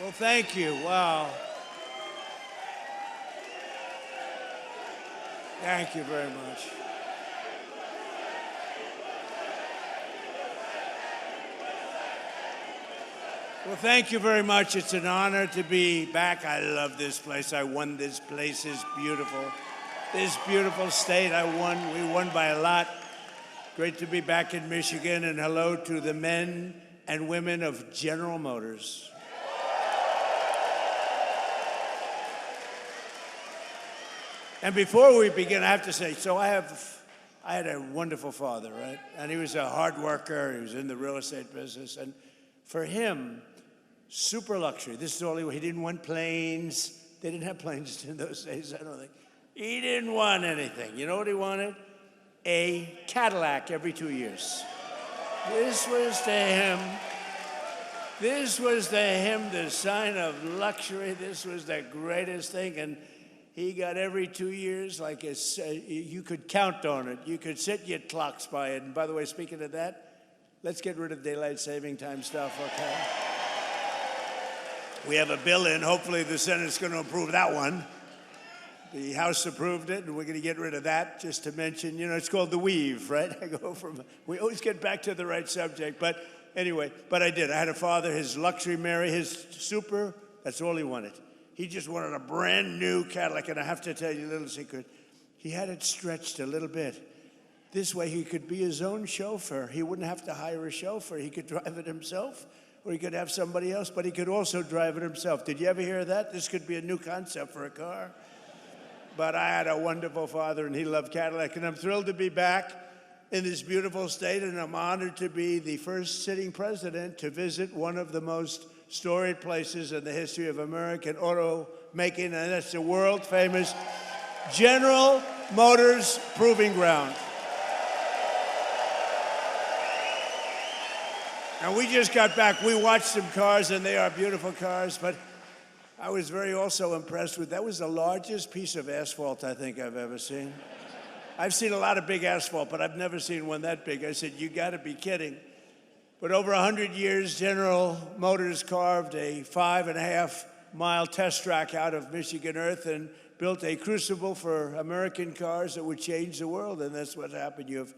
Well, thank you. Wow. Thank you very much. Well, thank you very much. It's an honor to be back. I love this place. I won this place. It's beautiful. This beautiful state, I won. We won by a lot. Great to be back in Michigan, and hello to the men and women of General Motors. And before we begin, I have to say, so I had a wonderful father, right? And he was a hard worker. He was in the real estate business. And for him, super luxury. This is all he didn't want planes. They didn't have planes in those days, I don't think. He didn't want anything. You know what he wanted? A Cadillac every 2 years. This was to him the sign of luxury. This was the greatest thing. And he got every 2 years, like you could count on it. You could set your clocks by it. And by the way, speaking of that, let's get rid of daylight saving time stuff, okay? We have a bill in. Hopefully the Senate's going to approve that one. The House approved it, and we're going to get rid of that, just to mention, you know, it's called the weave, right? We always get back to the right subject. But anyway, I did. I had a father, his luxury Mary, his super, that's all he wanted. He just wanted a brand new Cadillac, and I have to tell you a little secret. He had it stretched a little bit. This way he could be his own chauffeur. He wouldn't have to hire a chauffeur. He could drive it himself, or he could have somebody else, but he could also drive it himself. Did you ever hear that? This could be a new concept for a car. But I had a wonderful father, and he loved Cadillac, and I'm thrilled to be back in this beautiful state, and I'm honored to be the first sitting president to visit one of the most storied places in the history of American automaking, and that's the world-famous General Motors Proving Ground. And we just got back. We watched some cars, and they are beautiful cars, but I was very also impressed with, that was the largest piece of asphalt I think I've ever seen. I've seen a lot of big asphalt, but I've never seen one that big. I said, you gotta be kidding. But over 100 years, General Motors carved a 5.5-mile test track out of Michigan earth and built a crucible for American cars that would change the world, and that's what happened. You have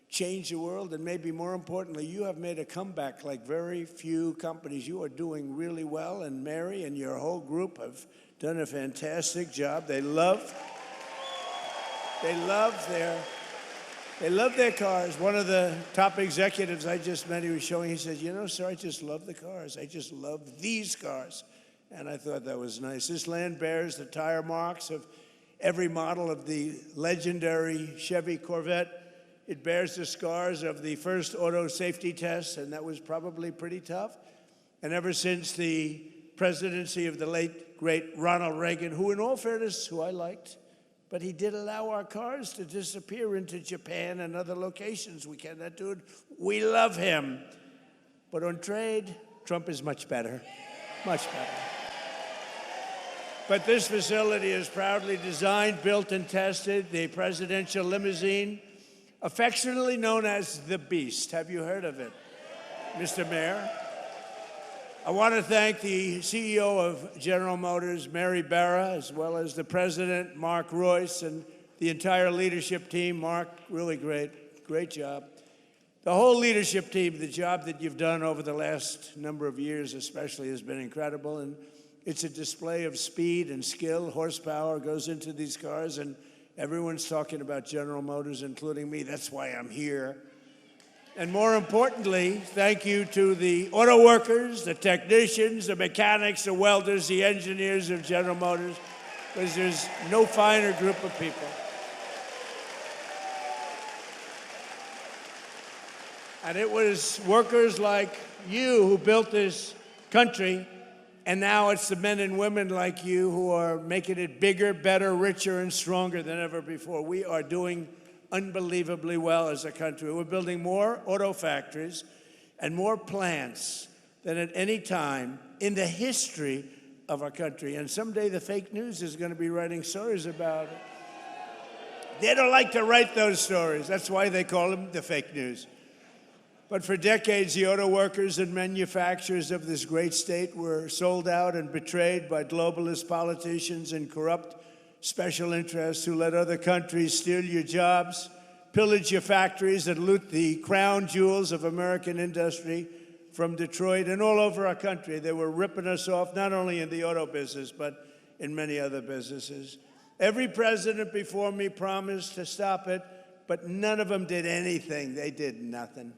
changed the world, and maybe more importantly, you have made a comeback like very few companies. You are doing really well, and Mary and your whole group have done a fantastic job. They love their cars. One of the top executives I just met, he was showing, he said, you know, sir, I just love the cars. I just love these cars. And I thought that was nice. This land bears the tire marks of every model of the legendary Chevy Corvette. It bears the scars of the first auto safety test, and that was probably pretty tough. And ever since the presidency of the late, great Ronald Reagan, who in all fairness, who I liked, but he did allow our cars to disappear into Japan and other locations. We cannot do it. We love him. But on trade, Trump is much better, much better. But this facility is proudly designed, built, and tested, the presidential limousine, affectionately known as the Beast. Have you heard of it, Mr. Mayor? I want to thank the CEO of General Motors, Mary Barra, as well as the president, Mark Royce, and the entire leadership team. Mark, really great job. The whole leadership team, the job that you've done over the last number of years especially has been incredible, and it's a display of speed and skill. Horsepower goes into these cars, and everyone's talking about General Motors, including me. That's why I'm here. And more importantly, thank you to the auto workers, the technicians, the mechanics, the welders, the engineers of General Motors, because there's no finer group of people. And it was workers like you who built this country, and now it's the men and women like you who are making it bigger, better, richer, and stronger than ever before. We are doing unbelievably well as a country. We're building more auto factories and more plants than at any time in the history of our country. And someday the fake news is going to be writing stories about it. They don't like to write those stories. That's why they call them the fake news. But for decades, the auto workers and manufacturers of this great state were sold out and betrayed by globalist politicians and corrupt special interests who let other countries steal your jobs, pillage your factories, and loot the crown jewels of American industry from Detroit and all over our country. They were ripping us off, not only in the auto business, but in many other businesses. Every president before me promised to stop it, but none of them did anything. They did nothing.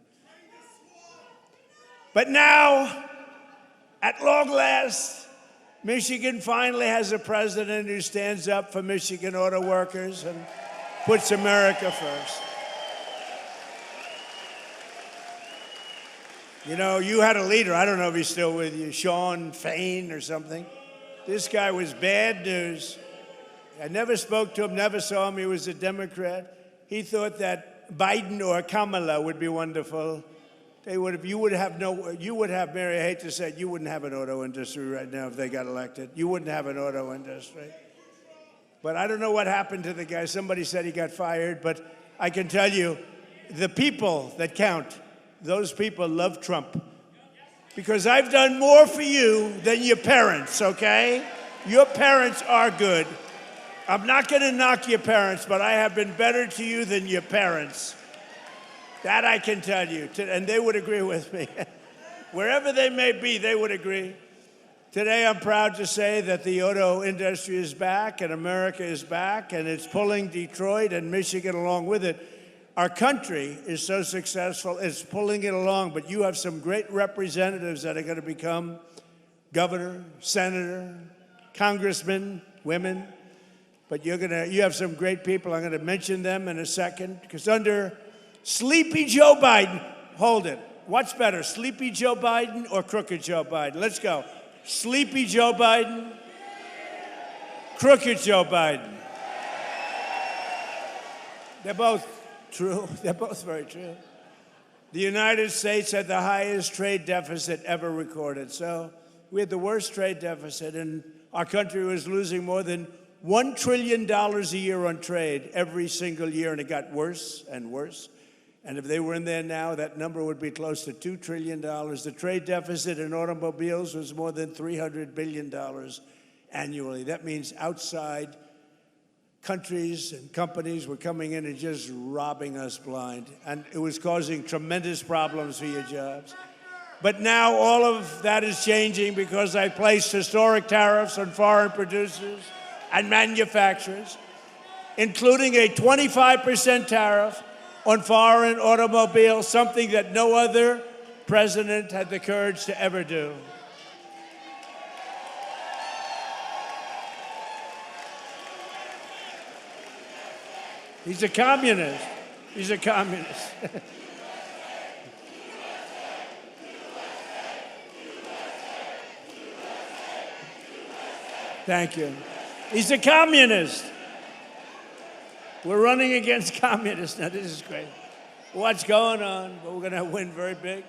But now, at long last, Michigan finally has a president who stands up for Michigan auto workers and puts America first. You know, you had a leader, I don't know if he's still with you, Sean Fain or something. This guy was bad news. I never spoke to him, never saw him. He was a Democrat. He thought that Biden or Kamala would be wonderful. You would have, Mary, I hate to say it, you wouldn't have an auto industry right now if they got elected. You wouldn't have an auto industry. But I don't know what happened to the guy. Somebody said he got fired, but I can tell you, the people that count, those people love Trump. Because I've done more for you than your parents, okay? Your parents are good. I'm not going to knock your parents, but I have been better to you than your parents. That I can tell you, and they would agree with me. Wherever they may be, they would agree. Today, I'm proud to say that the auto industry is back, and America is back, and it's pulling Detroit and Michigan along with it. Our country is so successful, it's pulling it along, but you have some great representatives that are going to become governor, senator, congressmen, women, but you have some great people. I'm going to mention them in a second, because under Sleepy Joe Biden, hold it. What's better, Sleepy Joe Biden or Crooked Joe Biden? Let's go. Sleepy Joe Biden, Crooked Joe Biden. They're both true. They're both very true. The United States had the highest trade deficit ever recorded. So we had the worst trade deficit, and our country was losing more than $1 trillion a year on trade every single year, and it got worse and worse. And if they were in there now, that number would be close to $2 trillion. The trade deficit in automobiles was more than $300 billion annually. That means outside countries and companies were coming in and just robbing us blind. And it was causing tremendous problems for your jobs. But now all of that is changing because I placed historic tariffs on foreign producers and manufacturers, including a 25% tariff on foreign automobiles, something that no other president had the courage to ever do. He's a communist. He's a communist. Thank you. He's a communist. We're running against communists. Now, this is great. What's going on? But we're going to win very big.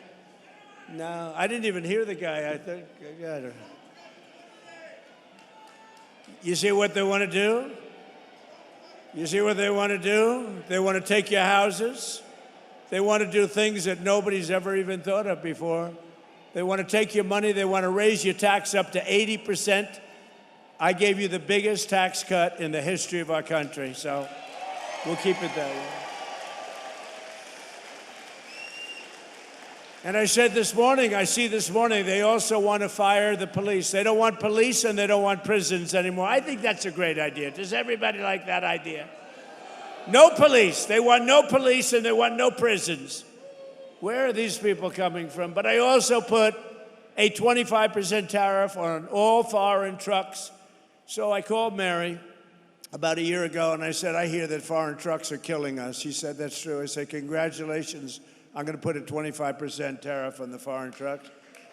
No, I didn't even hear the guy, I think. You see what they want to do? You see what they want to do? They want to take your houses. They want to do things that nobody's ever even thought of before. They want to take your money. They want to raise your tax up to 80%. I gave you the biggest tax cut in the history of our country, so we'll keep it that way. And I said this morning, they also want to fire the police. They don't want police and they don't want prisons anymore. I think that's a great idea. Does everybody like that idea? No police. They want no police and they want no prisons. Where are these people coming from? But I also put a 25% tariff on all foreign trucks. So I called Mary about a year ago and I said, I hear that foreign trucks are killing us. She said, that's true. I said, congratulations. I'm going to put a 25% tariff on the foreign trucks.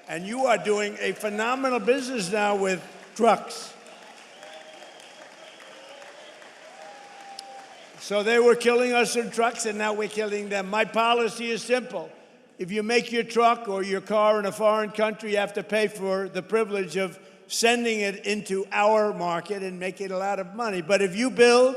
And you are doing a phenomenal business now with trucks. So they were killing us in trucks, and now we're killing them. My policy is simple. If you make your truck or your car in a foreign country, you have to pay for the privilege of sending it into our market and making a lot of money. But if you build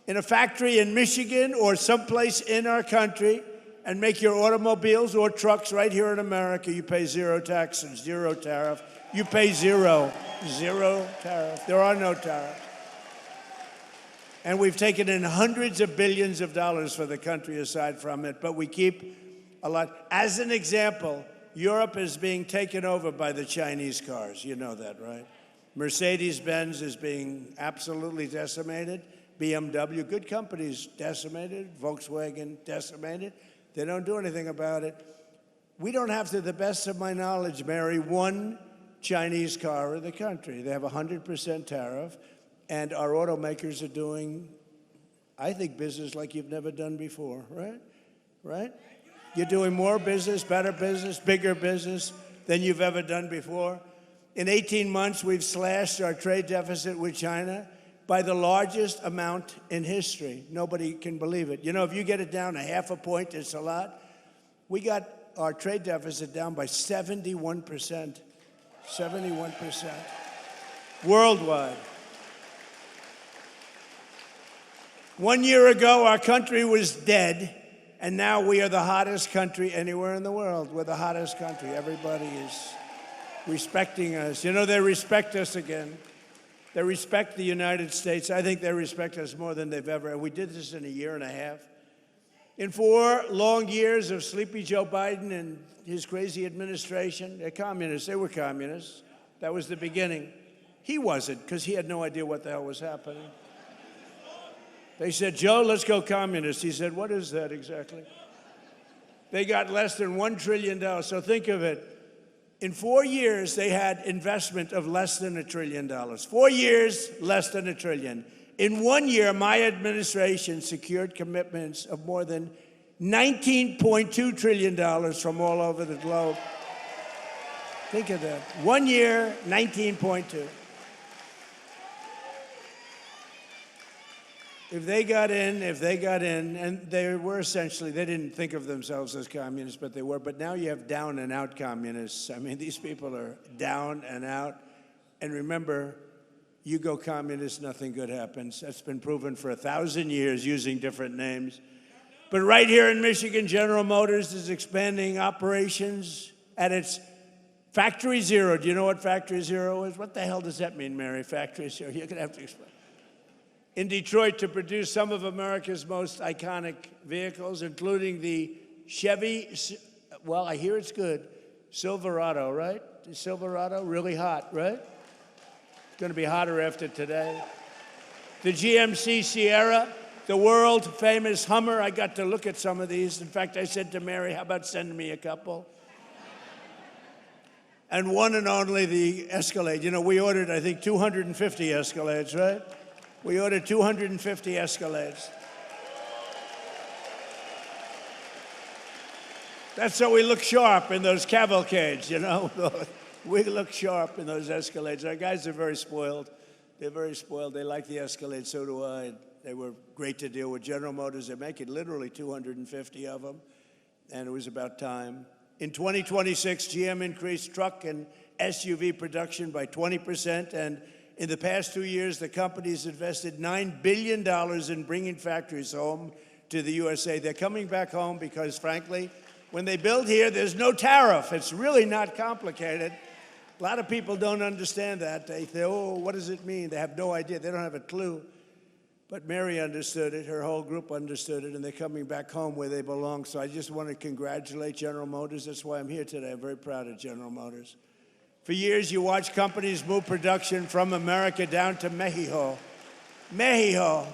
in a factory in Michigan or someplace in our country, and make your automobiles or trucks right here in America, you pay zero tax and zero tariff. You pay zero tariff. There are no tariffs. And we've taken in hundreds of billions of dollars for the country aside from it, but we keep a lot. As an example, Europe is being taken over by the Chinese cars. You know that, right? Mercedes-Benz is being absolutely decimated. BMW, good companies, decimated. Volkswagen, decimated. They don't do anything about it. We don't have, to the best of my knowledge, Mary, one Chinese car in the country. They have 100% tariff, and our automakers are doing, I think, business like you've never done before, right? Right? You're doing more business, better business, bigger business than you've ever done before. In 18 months, we've slashed our trade deficit with China by the largest amount in history. Nobody can believe it. You know, if you get it down a half a point, it's a lot. We got our trade deficit down by 71%. 71%. Worldwide. 1 year ago, our country was dead, and now we are the hottest country anywhere in the world. We're the hottest country. Everybody is respecting us. You know, they respect us again. They respect the United States. I think they respect us more than they've ever. We did this in a year and a half. In 4 long years of Sleepy Joe Biden and his crazy administration, they're communists. They were communists. That was the beginning. He wasn't, because he had no idea what the hell was happening. They said, Joe, let's go communist. He said, what is that exactly? They got less than $1 trillion. So think of it. In 4 years, they had investment of less than $1 trillion. 4 years, less than $1 trillion. In 1 year, my administration secured commitments of more than $19.2 trillion from all over the globe. Think of that. 1 year, 19.2. If they got in, and they were essentially, they didn't think of themselves as communists, but they were. But now you have down and out communists. I mean, these people are down and out. And remember, you go communist, nothing good happens. That's been proven for 1,000 years using different names. But right here in Michigan, General Motors is expanding operations at its Factory Zero. Do you know what Factory Zero is? What the hell does that mean, Mary, Factory Zero? You're going to have to explain. In Detroit, to produce some of America's most iconic vehicles, including the Chevy, well, I hear it's good, Silverado, right? The Silverado, really hot, right? It's going to be hotter after today. The GMC Sierra, the world-famous Hummer. I got to look at some of these. In fact, I said to Mary, how about sending me a couple? And one and only the Escalade. You know, we ordered, I think, 250 Escalades, right? We ordered 250 Escalades. That's so we look sharp in those cavalcades, you know? We look sharp in those Escalades. Our guys are very spoiled. They're very spoiled. They like the Escalade, so do I. They were great to deal with. General Motors, they're making literally 250 of them, and it was about time. In 2026, GM increased truck and SUV production by 20%, and in the past 2 years, the company's invested $9 billion in bringing factories home to the USA. They're coming back home because, frankly, when they build here, there's no tariff. It's really not complicated. A lot of people don't understand that. They say, oh, what does it mean? They have no idea. They don't have a clue. But Mary understood it. Her whole group understood it, and they're coming back home where they belong. So I just want to congratulate General Motors. That's why I'm here today. I'm very proud of General Motors. For years, you watch companies move production from America down to Mexico. Mexico.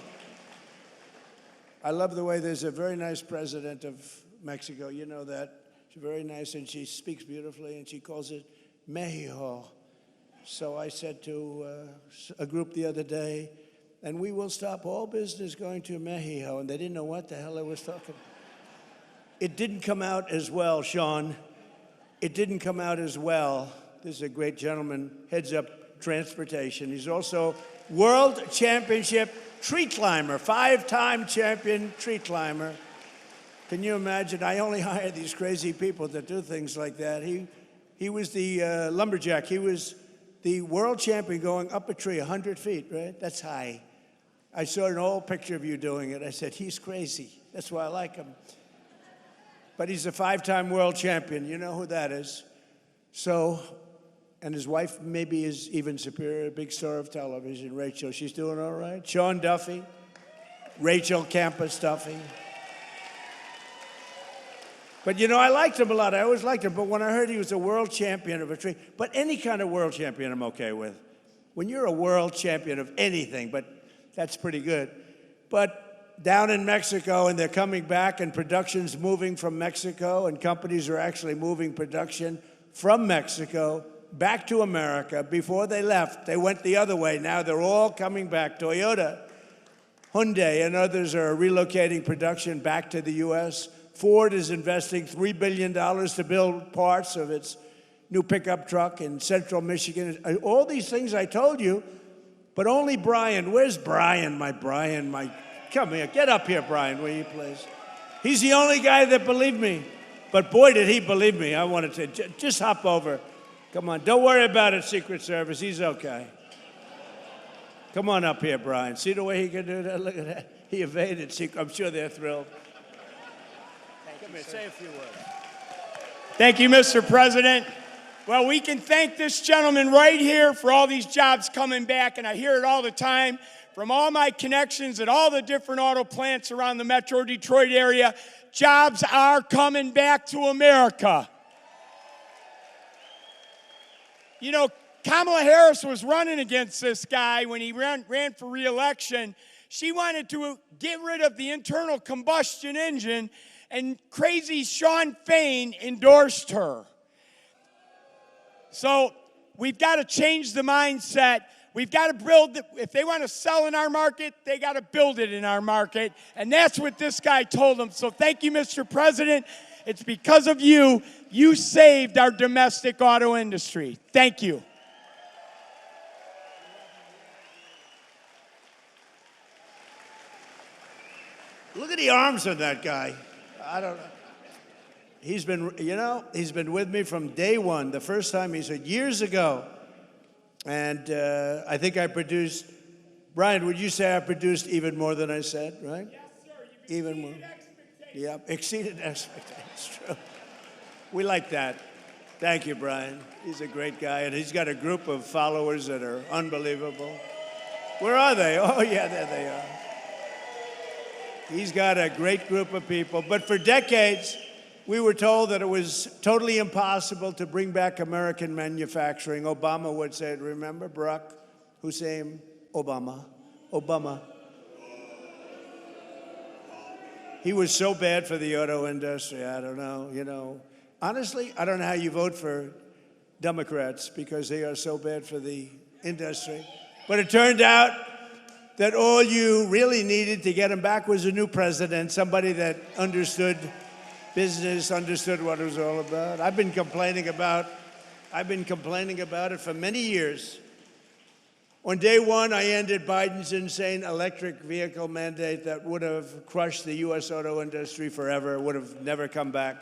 I love the way there's a very nice president of Mexico. You know that. She's very nice, and she speaks beautifully, and she calls it Mexico. So I said to a group the other day, and we will stop all business going to Mexico. And they didn't know what the hell I was talking about. It didn't come out as well, Sean. It didn't come out as well. This is a great gentleman, heads up transportation. He's also world championship tree climber, 5-time champion tree climber. Can you imagine? I only hire these crazy people that do things like that. He was the lumberjack. He was the world champion going up a tree 100 feet, right? That's high. I saw an old picture of you doing it. I said, he's crazy. That's why I like him. but he's a 5-time world champion. You know who that is. So, and his wife maybe is even superior, a big star of television, Rachel. She's doing all right. Sean Duffy, Rachel Campus Duffy. But, you know, I liked him a lot. I always liked him. But when I heard he was a world champion of a tree, but any kind of world champion I'm okay with. When you're a world champion of anything, but that's pretty good. But down in Mexico, and they're coming back, and production's moving from Mexico, and companies are actually moving production from Mexico back to America. Before they left, they went the other way. Now they're all coming back. Toyota, Hyundai, and others are relocating production back to the U.S. Ford is investing $3 billion to build parts of its new pickup truck in central Michigan. All these things I told you, but only Brian. Where's Brian? Come here. Get up here, Brian, will you please? He's the only guy that believed me. But boy, did he believe me. I wanted to just hop over. Come on, don't worry about it, Secret Service. He's okay. Come on up here, Brian. See the way he can do that? Look at that. He evaded Secret. I'm sure they're thrilled. Come here, say a few words. Thank you, Mr. President. Well, we can thank this gentleman right here for all these jobs coming back, and I hear it all the time from all my connections at all the different auto plants around the Metro Detroit area. Jobs are coming back to America. You know, Kamala Harris was running against this guy when he ran for re-election. She wanted to get rid of the internal combustion engine, and crazy Sean Fain endorsed her. So we've got to change the mindset. We've got to build, if they want to sell in our market, they got to build it in our market. And that's what this guy told them. So thank you, Mr. President. It's because of you, you saved our domestic auto industry. Thank you. Look at the arms on that guy. I don't know. He's been with me from day one. The first time he said, years ago. And I think I produced, Brian, would you say I produced even more than I said, right? Yes, sir. Even more. Yeah, exceeded expectations. True. We like that. Thank you, Brian. He's a great guy, and he's got a group of followers that are unbelievable. Where are they? Oh, yeah, there they are. He's got a great group of people. But for decades, we were told that it was totally impossible to bring back American manufacturing. Obama would say it, remember? Barack Hussein Obama. He was so bad for the auto industry, I don't know, you know. Honestly, I don't know how you vote for Democrats because they are so bad for the industry. But it turned out that all you really needed to get him back was a new president, somebody that understood business, understood what it was all about. I've been complaining about it for many years. On day one, I ended Biden's insane electric vehicle mandate that would have crushed the U.S. auto industry forever, would have never come back.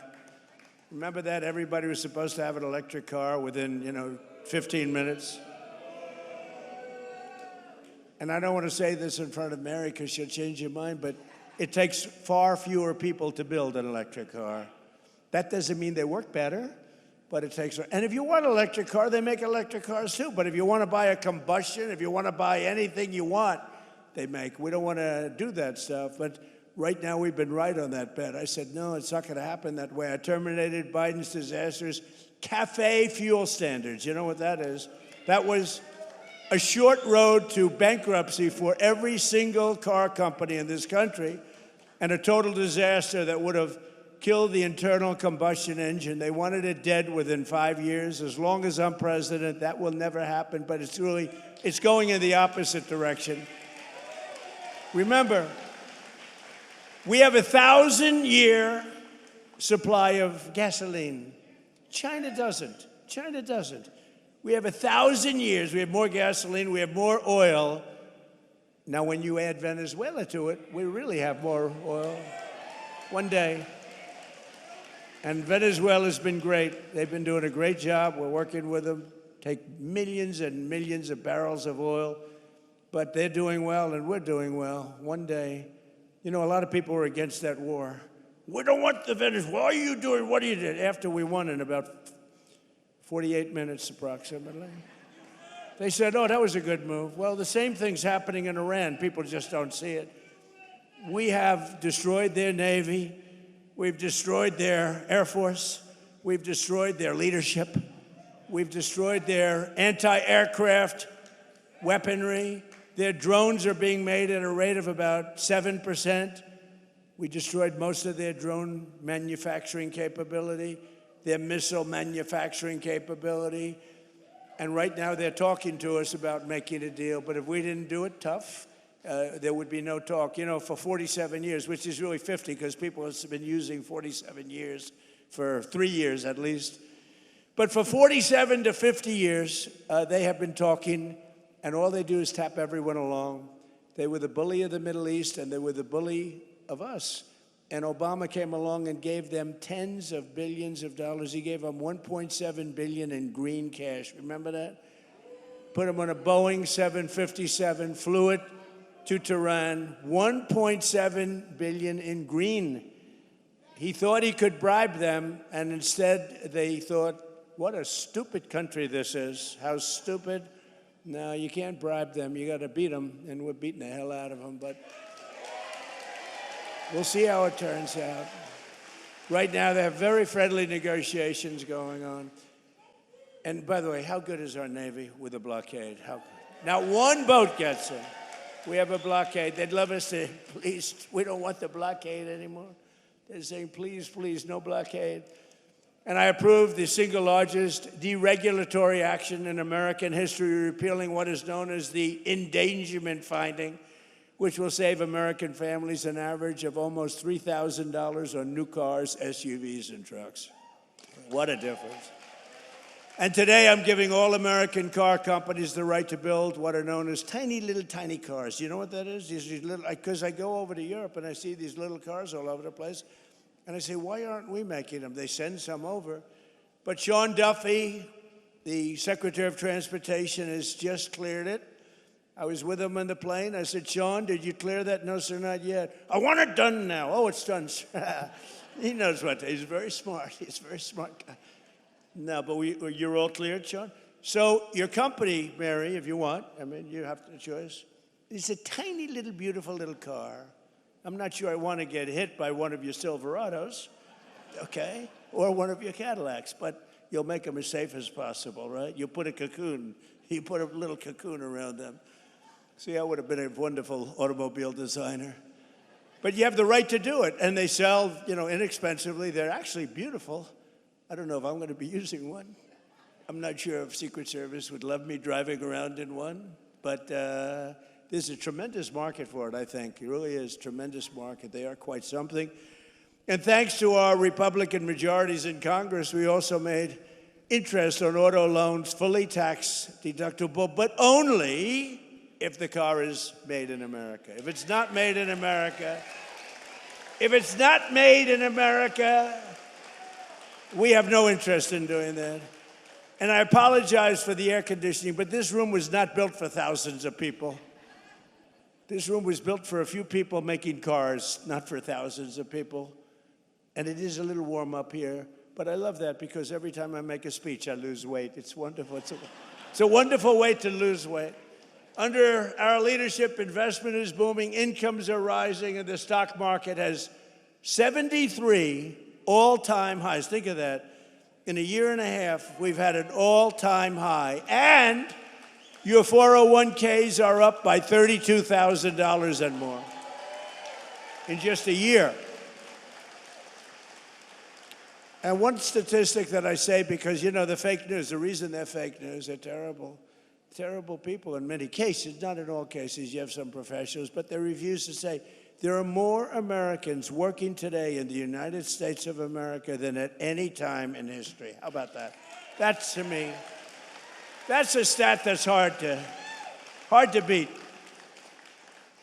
Remember that? Everybody was supposed to have an electric car within, 15 minutes. And I don't want to say this in front of Mary because she'll change your mind, but it takes far fewer people to build an electric car. That doesn't mean they work better, but it takes. And if you want an electric car, they make electric cars too. But if you want to buy a combustion, if you want to buy anything you want, they make. We don't want to do that stuff. But right now, we've been right on that bet. I said, no, it's not going to happen that way. I terminated Biden's disastrous CAFE fuel standards. You know what that is? That was a short road to bankruptcy for every single car company in this country, and a total disaster that would have killed the internal combustion engine. They wanted it dead within 5 years. As long as I'm president, that will never happen, but it's going in the opposite direction. Remember, we have a 1,000-year supply of gasoline. China doesn't. We have 1,000 years. We have more gasoline. We have more oil. Now, when you add Venezuela to it, we really have more oil. One day. And Venezuela's been great. They've been doing a great job. We're working with them. Take millions and millions of barrels of oil. But they're doing well, and we're doing well. One day. A lot of people were against that war. We don't want the Venezuela. Why are you doing what you did? After we won in about 48 minutes approximately. They said, oh, that was a good move. Well, the same thing's happening in Iran. People just don't see it. We have destroyed their Navy. We've destroyed their Air Force. We've destroyed their leadership. We've destroyed their anti-aircraft weaponry. Their drones are being made at a rate of about 7%. We destroyed most of their drone manufacturing capability, their missile manufacturing capability. And right now they're talking to us about making a deal. But if we didn't do it tough, there would be no talk. You know, for 47 years, which is really 50 because people have been using 47 years for 3 years at least. But for 47 to 50 years, they have been talking, and all they do is tap everyone along. They were the bully of the Middle East, and they were the bully of us. And Obama came along and gave them tens of billions of dollars. He gave them $1.7 billion in green cash. Remember that? Put them on a Boeing 757, flew it to Tehran, $1.7 billion in green. He thought he could bribe them, and instead they thought, what a stupid country this is. How stupid. No, you can't bribe them. You got to beat them, and we're beating the hell out of them. But we'll see how it turns out. Right now, they have very friendly negotiations going on. And by the way, how good is our Navy with a blockade? Not one boat gets in. We have a blockade. They'd love us to, please, we don't want the blockade anymore. They're saying, please, please, no blockade. And I approved the single largest deregulatory action in American history, repealing what is known as the endangerment finding, which will save American families an average of almost $3,000 on new cars, SUVs, and trucks. What a difference. And today I'm giving all American car companies the right to build what are known as tiny cars. You know what that is? These little, because I go over to Europe and I see these little cars all over the place. And I say, why aren't we making them? They send some over. But Sean Duffy, the Secretary of Transportation, has just cleared it. I was with him on the plane. I said, Sean, did you clear that? No, sir, not yet. I want it done now. Oh, it's done, sir. He knows what. He's very smart. He's a very smart guy. No, but you're all cleared, Sean? So your company, Mary, if you want, I mean, you have the choice. It's a tiny little, beautiful little car. I'm not sure I want to get hit by one of your Silverados, okay, or one of your Cadillacs, but you'll make them as safe as possible, right? You put a little cocoon around them. See, I would have been a wonderful automobile designer. But you have the right to do it, and they sell, inexpensively. They're actually beautiful. I don't know if I'm going to be using one. I'm not sure if Secret Service would love me driving around in one, but there's a tremendous market for it, I think. It really is a tremendous market. They are quite something. And thanks to our Republican majorities in Congress, we also made interest on auto loans fully tax deductible, but only if the car is made in America. If it's not made in America, we have no interest in doing that. And I apologize for the air conditioning, but this room was not built for thousands of people. This room was built for a few people making cars, not for thousands of people. And it is a little warm up here, but I love that because every time I make a speech, I lose weight. It's wonderful. It's a wonderful way to lose weight. Under our leadership, investment is booming, incomes are rising, and the stock market has 73 all-time highs. Think of that. In a year and a half, we've had an all-time high. And your 401ks are up by $32,000 and more in just a year. And one statistic that I say, because, the fake news, the reason they're fake news, they're terrible. Terrible people in many cases, not in all cases. You have some professionals, but they refuse to say there are more Americans working today in the United States of America than at any time in history. How about that? That's, to me, that's a stat that's hard to beat.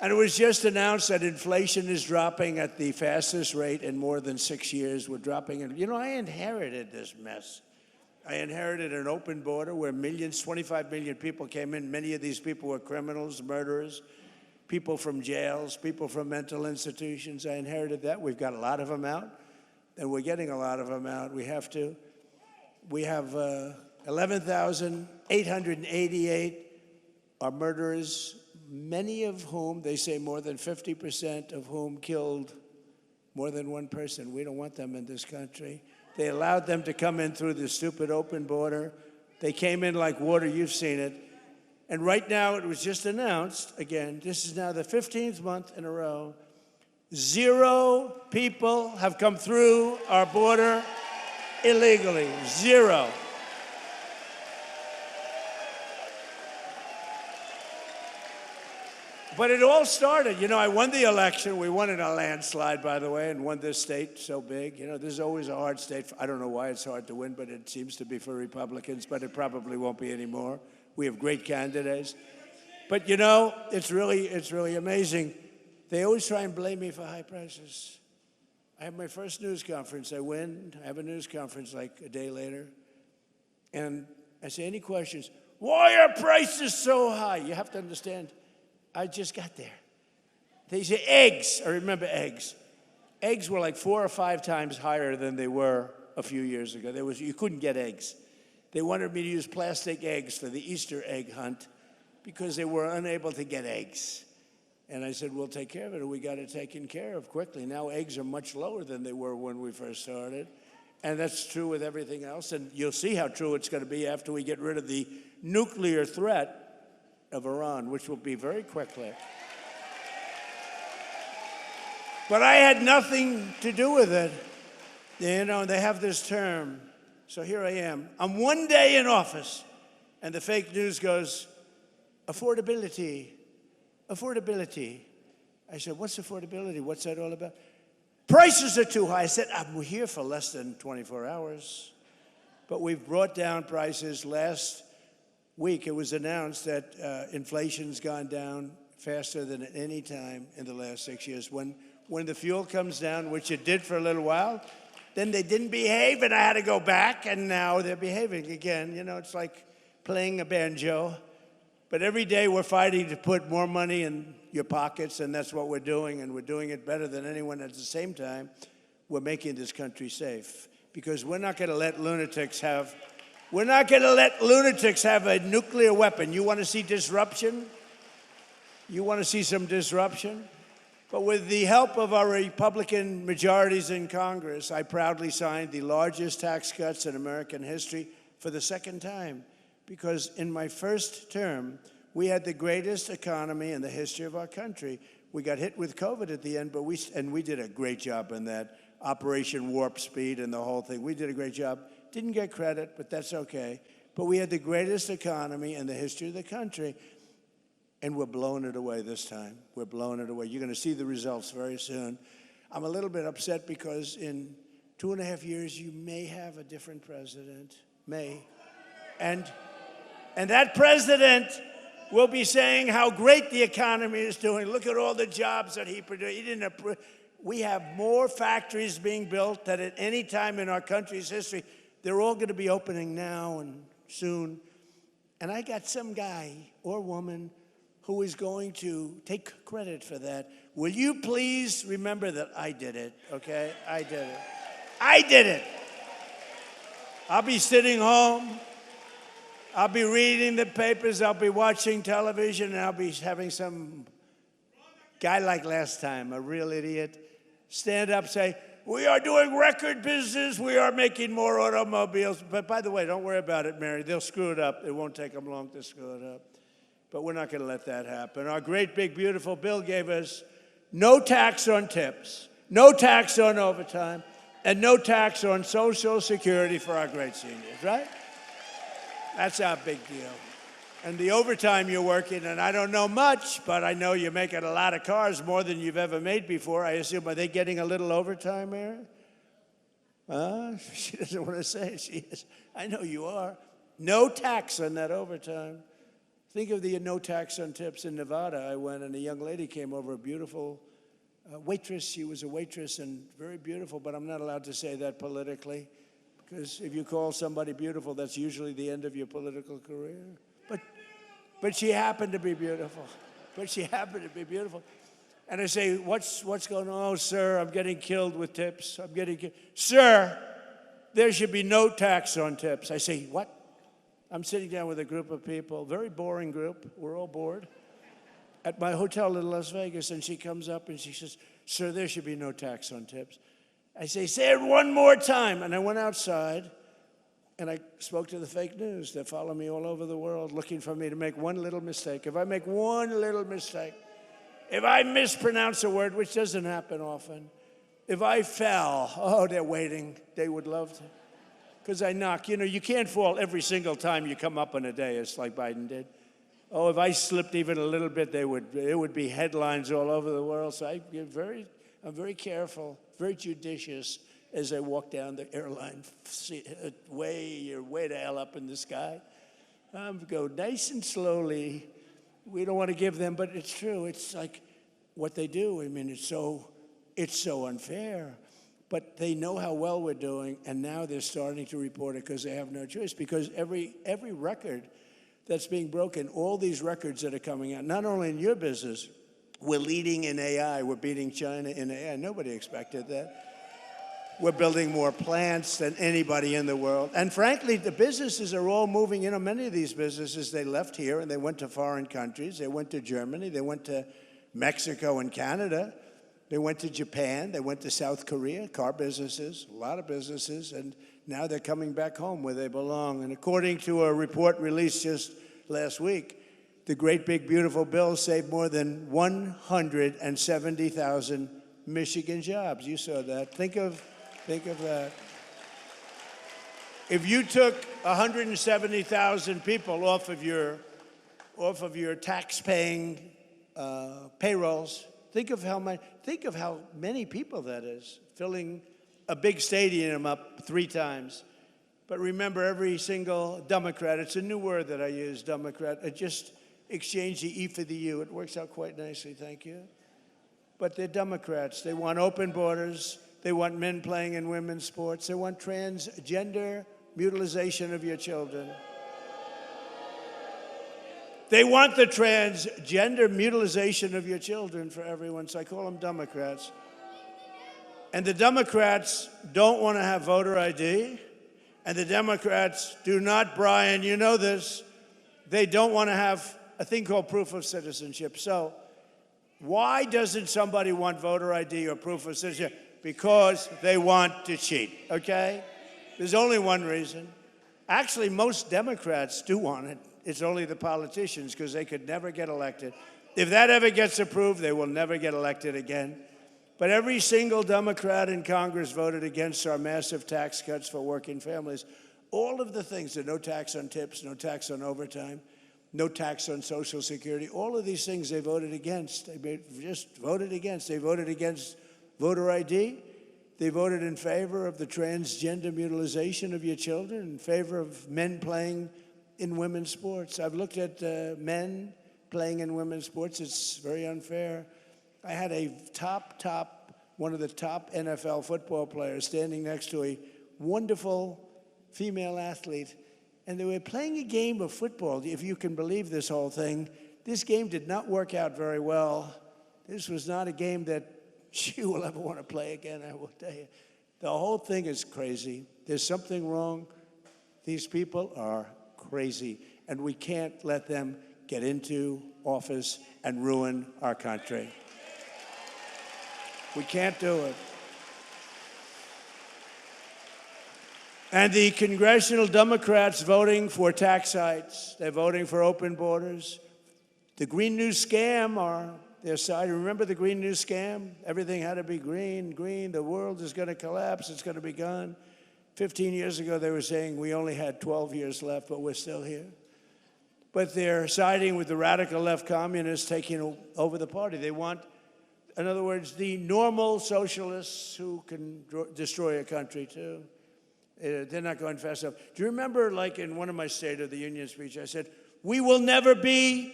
And it was just announced that inflation is dropping at the fastest rate in more than 6 years. We're dropping it. I inherited this mess. I inherited an open border where 25 million people came in. Many of these people were criminals, murderers. people from jails, people from mental institutions. I inherited that. We've got a lot of them out, and we're getting a lot of them out. We have 11,888 are murderers, many of whom, they say more than 50% of whom killed more than one person. We don't want them in this country. They allowed them to come in through the stupid open border. They came in like water, you've seen it. And right now, it was just announced, again, this is now the 15th month in a row, 0 people have come through our border illegally, 0. But it all started, I won the election. We won in a landslide, by the way, and won this state so big. This is always a hard state. I don't know why it's hard to win, but it seems to be for Republicans, but it probably won't be anymore. We have great candidates. But, it's really amazing. They always try and blame me for high prices. I have my first news conference. I win. I have a news conference like a day later. And I say, any questions? Why are prices so high? You have to understand. I just got there. They say eggs. I remember eggs. Eggs were like 4 or 5 times higher than they were a few years ago. You couldn't get eggs. They wanted me to use plastic eggs for the Easter egg hunt because they were unable to get eggs. And I said, we'll take care of it, and we got it taken care of quickly. Now eggs are much lower than they were when we first started. And that's true with everything else. And you'll see how true it's going to be after we get rid of the nuclear threat of Iran, which will be very quickly. But I had nothing to do with it. They have this term. So here I am. I'm one day in office, and the fake news goes, affordability, affordability. I said, what's affordability? What's that all about? Prices are too high. I said, we're here for less than 24 hours. But we've brought down prices. Last week, it was announced that inflation's gone down faster than at any time in the last 6 years. When the fuel comes down, which it did for a little while, then they didn't behave, and I had to go back, and now they're behaving again. It's like playing a banjo. But every day we're fighting to put more money in your pockets, and that's what we're doing, and we're doing it better than anyone. At the same time, we're making this country safe, because we're not going to let lunatics have a nuclear weapon. You want to see disruption? You want to see some disruption? But with the help of our Republican majorities in Congress, I proudly signed the largest tax cuts in American history for the second time, because in my first term, we had the greatest economy in the history of our country. We got hit with COVID at the end, but we did a great job in that. Operation Warp Speed and the whole thing. We did a great job. Didn't get credit, but that's okay. But we had the greatest economy in the history of the country, and we're blowing it away this time. We're blowing it away. You're going to see the results very soon. I'm a little bit upset because in 2.5 years, you may have a different president. May. And that president will be saying how great the economy is doing. Look at all the jobs that he produced. We have more factories being built than at any time in our country's history. They're all going to be opening now and soon. And I got some guy or woman who is going to take credit for that. Will you please remember that I did it, okay? I did it. I did it. I'll be sitting home. I'll be reading the papers. I'll be watching television. And I'll be having some guy like last time, a real idiot, stand up, say, we are doing record business. We are making more automobiles. But by the way, don't worry about it, Mary. They'll screw it up. It won't take them long to screw it up. But we're not going to let that happen. Our great, big, beautiful bill gave us no tax on tips, no tax on overtime, and no tax on Social Security for our great seniors, right? That's our big deal. And the overtime you're working, and I don't know much, but I know you're making a lot of cars, more than you've ever made before. I assume, are they getting a little overtime, Mary? She doesn't want to say it. She is. I know you are. No tax on that overtime. Think of the no tax on tips in Nevada. I went, and a young lady came over, a beautiful waitress. She was a waitress and very beautiful, but I'm not allowed to say that politically, because if you call somebody beautiful, that's usually the end of your political career. But she happened to be beautiful. but she happened to be beautiful. And I say, what's going on? Oh, sir, I'm getting killed with tips. I'm getting killed. Sir, there should be no tax on tips. I say, what? I'm sitting down with a group of people, very boring group. We're all bored. At my hotel in Las Vegas, and she comes up and she says, sir, there should be no tax on tips. I say it one more time. And I went outside, and I spoke to the fake news that follow me all over the world, looking for me to make one little mistake. If I make one little mistake, if I mispronounce a word, which doesn't happen often, if I fell, oh, they're waiting. They would love to. Because I knock. You know, you can't fall every single time you come up on a dais like Biden did. Oh, if I slipped even a little bit, it would be headlines all over the world. So I'm very careful, very judicious as I walk down the airline, way the hell up in the sky. Go nice and slowly. We don't want to give them, but it's true. It's like what they do. I mean, it's so unfair. But they know how well we're doing, and now they're starting to report it because they have no choice. Because every record that's being broken, all these records that are coming out, not only in your business, we're leading in AI. We're beating China in AI. Nobody expected that. We're building more plants than anybody in the world. And frankly, the businesses are all moving. You know, many of these businesses, they left here and they went to foreign countries. They went to Germany. They went to Mexico and Canada. They went to Japan. They went to South Korea, car businesses, a lot of businesses. And now they're coming back home where they belong. And according to a report released just last week, the great big beautiful bill saved more than 170,000 Michigan jobs. You saw that. Think of that. If you took 170,000 people off of your tax-paying payrolls, think of how many people that is, filling a big stadium up 3 times. But remember, every single Democrat, it's a new word that I use, Democrat, I just exchange the E for the U. It works out quite nicely, thank you. But they're Democrats. They want open borders. They want men playing in women's sports. They want transgender mutilation of your children. They want the transgender mutilation of your children for everyone, so I call them Democrats. And the Democrats don't want to have voter ID. And the Democrats do not, Brian, you know this, they don't want to have a thing called proof of citizenship. So why doesn't somebody want voter ID or proof of citizenship? Because they want to cheat, okay? There's only one reason. Actually, most Democrats do want it. It's only the politicians, because they could never get elected. If that ever gets approved, they will never get elected again. But every single Democrat in Congress voted against our massive tax cuts for working families. All of the things, no tax on tips, no tax on overtime, no tax on Social Security, all of these things they voted against. They just voted against. They voted against voter ID. They voted in favor of the transgender mutilation of your children, in favor of men playing in women's sports. I've looked at men playing in women's sports. It's very unfair. I had one of the top NFL football players standing next to a wonderful female athlete, and they were playing a game of football. If you can believe this whole thing, this game did not work out very well. This was not a game that she will ever want to play again, I will tell you. The whole thing is crazy. There's something wrong. These people are crazy, and we can't let them get into office and ruin our country. We can't do it. And the congressional Democrats voting for tax hikes, they're voting for open borders. The Green New Scam are their side. Remember the Green New Scam? Everything had to be green, the world is going to collapse, it's going to be gone. 15 years ago, they were saying we only had 12 years left, but we're still here. But they're siding with the radical left communists taking over the party. They want, in other words, the normal socialists who can destroy a country, too. They're not going fast enough. Do you remember, like in one of my State of the Union speeches, I said, we will never be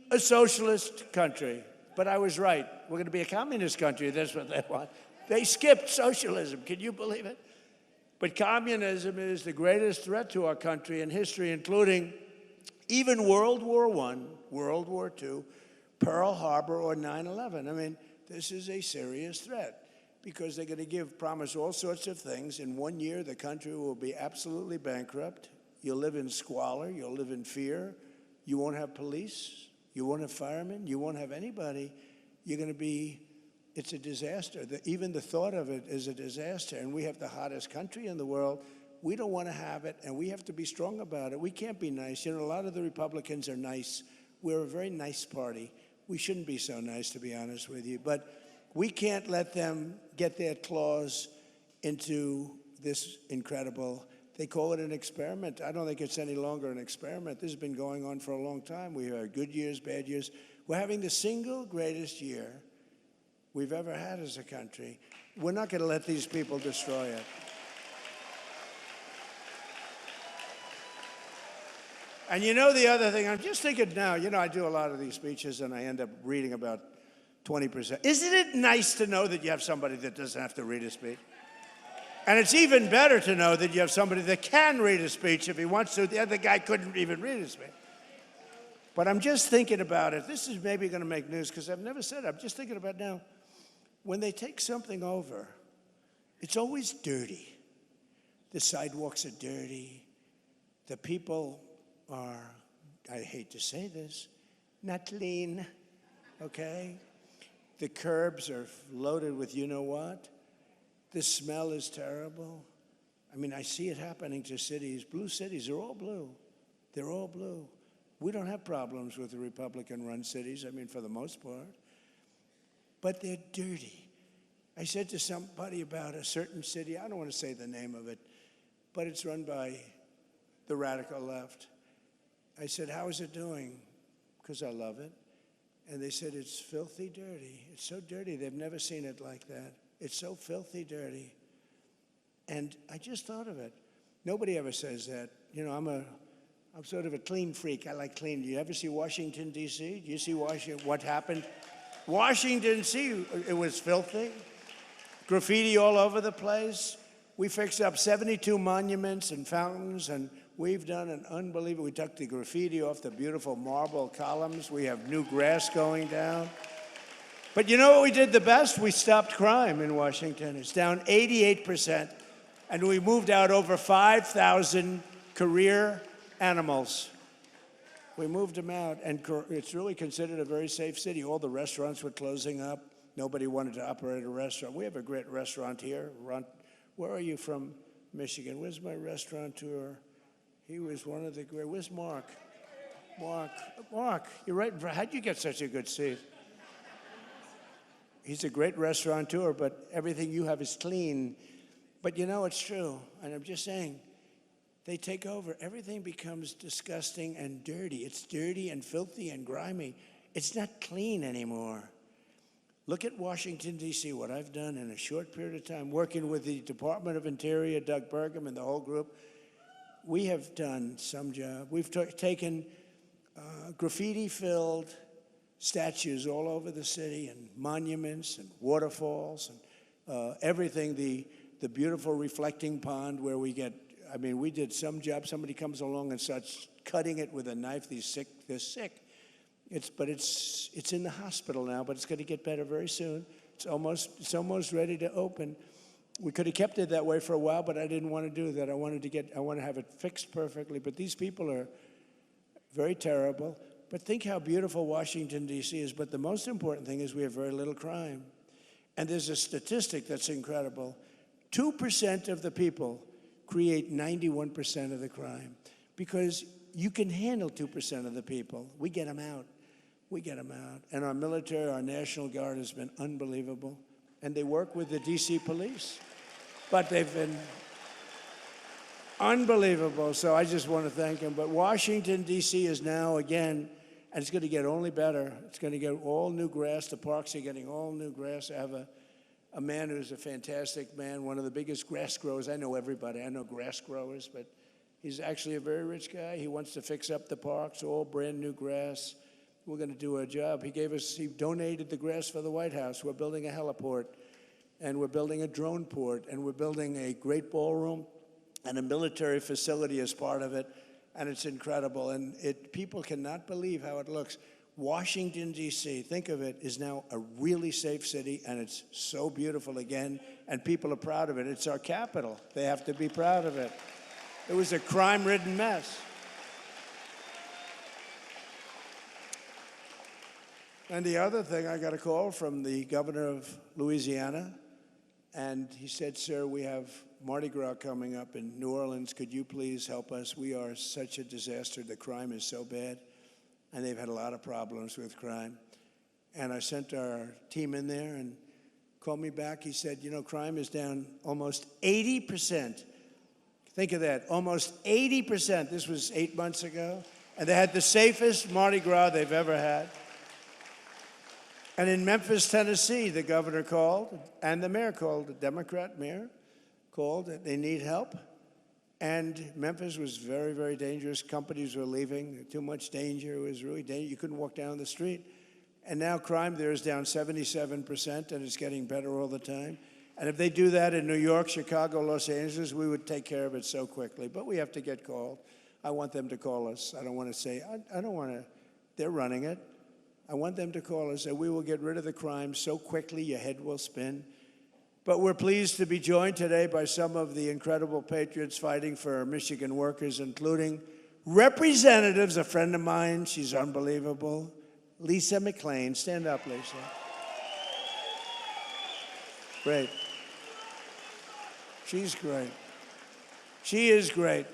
a socialist country. But I was right. We're going to be a communist country. That's what they want. They skipped socialism. Can you believe it? But communism is the greatest threat to our country in history, including even World War I, World War II, Pearl Harbor or 9/11. I mean, this is a serious threat because they're going to promise all sorts of things. In 1 year, the country will be absolutely bankrupt. You'll live in squalor. You'll live in fear. You won't have police. You won't have firemen. You won't have anybody. You're going to be, it's a disaster. Even the thought of it is a disaster. And we have the hottest country in the world. We don't want to have it, and we have to be strong about it. We can't be nice. You know, a lot of the Republicans are nice. We're a very nice party. We shouldn't be so nice, to be honest with you. But we can't let them get their claws into this incredible, they call it an experiment. I don't think it's any longer an experiment. This has been going on for a long time. We have good years, bad years. We're having the single greatest year we've ever had as a country. We're not going to let these people destroy it. And you know the other thing, I'm just thinking now, you know, I do a lot of these speeches and I end up reading about 20%. Isn't it nice to know that you have somebody that doesn't have to read a speech? And it's even better to know that you have somebody that can read a speech if he wants to. The other guy couldn't even read a speech. But I'm just thinking about it. This is maybe going to make news because I've never said it. I'm just thinking about now, when they take something over, it's always dirty. The sidewalks are dirty. The people are, I hate to say this, not clean, okay? The curbs are loaded with you-know-what. The smell is terrible. I mean, I see it happening to cities. Blue cities are all blue. They're all blue. We don't have problems with the Republican-run cities, I mean, for the most part. But they're dirty. I said to somebody about a certain city, I don't want to say the name of it, but it's run by the radical left. I said, how is it doing? Because I love it. And they said, it's filthy dirty. It's so dirty, they've never seen it like that. It's so filthy dirty. And I just thought of it. Nobody ever says that. You know, I'm sort of a clean freak. I like clean. Do you ever see Washington, D.C.? Do you see what happened? Washington, D.C., it was filthy. Graffiti all over the place. We fixed up 72 monuments and fountains, and we've done an unbelievable, we took the graffiti off the beautiful marble columns. We have new grass going down. But you know what we did the best? We stopped crime in Washington. It's down 88%. And we moved out over 5,000 career animals. We moved them out, and it's really considered a very safe city. All the restaurants were closing up. Nobody wanted to operate a restaurant. We have a great restaurant here. Where are you from, Michigan? Where's my restaurateur? He was one of the great. Where's Mark? Mark, you're right in front. How'd you get such a good seat? He's a great restaurateur, but everything you have is clean. But you know, it's true. And I'm just saying, they take over. Everything becomes disgusting and dirty. It's dirty and filthy and grimy. It's not clean anymore. Look at Washington, D.C., what I've done in a short period of time, working with the Department of Interior, Doug Burgum, and the whole group. We have done some job. We've taken graffiti-filled statues all over the city and monuments and waterfalls and everything, the beautiful reflecting pond where we get, I mean, we did some job. Somebody comes along and starts cutting it with a knife. They're sick. It's in the hospital now, but it's going to get better very soon. It's almost ready to open. We could have kept it that way for a while, but I didn't want to do that. I want to have it fixed perfectly. But these people are very terrible. But think how beautiful Washington, D.C. is. But the most important thing is we have very little crime. And there's a statistic that's incredible. 2% of the people create 91% of the crime because you can handle 2% of the people. We get them out. And our military, our National Guard has been unbelievable. And they work with the D.C. police. But they've been unbelievable. So I just want to thank them. But Washington, D.C. is now, again, and it's going to get only better. It's going to get all new grass. The parks are getting all new grass. I have a man who's a fantastic man, one of the biggest grass growers. I know everybody. I know grass growers, but he's actually a very rich guy. He wants to fix up the parks, all brand new grass. We're going to do a job. He donated the grass for the White House. We're building a heliport, and we're building a drone port, and we're building a great ballroom and a military facility as part of it, and it's incredible. And people cannot believe how it looks. Washington, D.C., think of it, is now a really safe city, and it's so beautiful again, and people are proud of it. It's our capital. They have to be proud of it. It was a crime-ridden mess. And the other thing, I got a call from the governor of Louisiana, and he said, sir, we have Mardi Gras coming up in New Orleans. Could you please help us? We are such a disaster. The crime is so bad. And they've had a lot of problems with crime. And I sent our team in there and called me back. He said, you know, crime is down almost 80%. Think of that, almost 80%. This was 8 months ago. And they had the safest Mardi Gras they've ever had. And in Memphis, Tennessee, the governor called, and the mayor called, the Democrat mayor called, that they need help. And Memphis was very, very dangerous. Companies were leaving. Too much danger. It was really dangerous. You couldn't walk down the street. And now crime there is down 77%, and it's getting better all the time. And if they do that in New York, Chicago, Los Angeles, we would take care of it so quickly. But we have to get called. I want them to call us. I don't want to say, I don't want to, they're running it. I want them to call us, and we will get rid of the crime so quickly your head will spin. But we're pleased to be joined today by some of the incredible patriots fighting for Michigan workers, including representatives, a friend of mine, she's unbelievable, Lisa McLean. Stand up, Lisa. Great. She's great. She is great.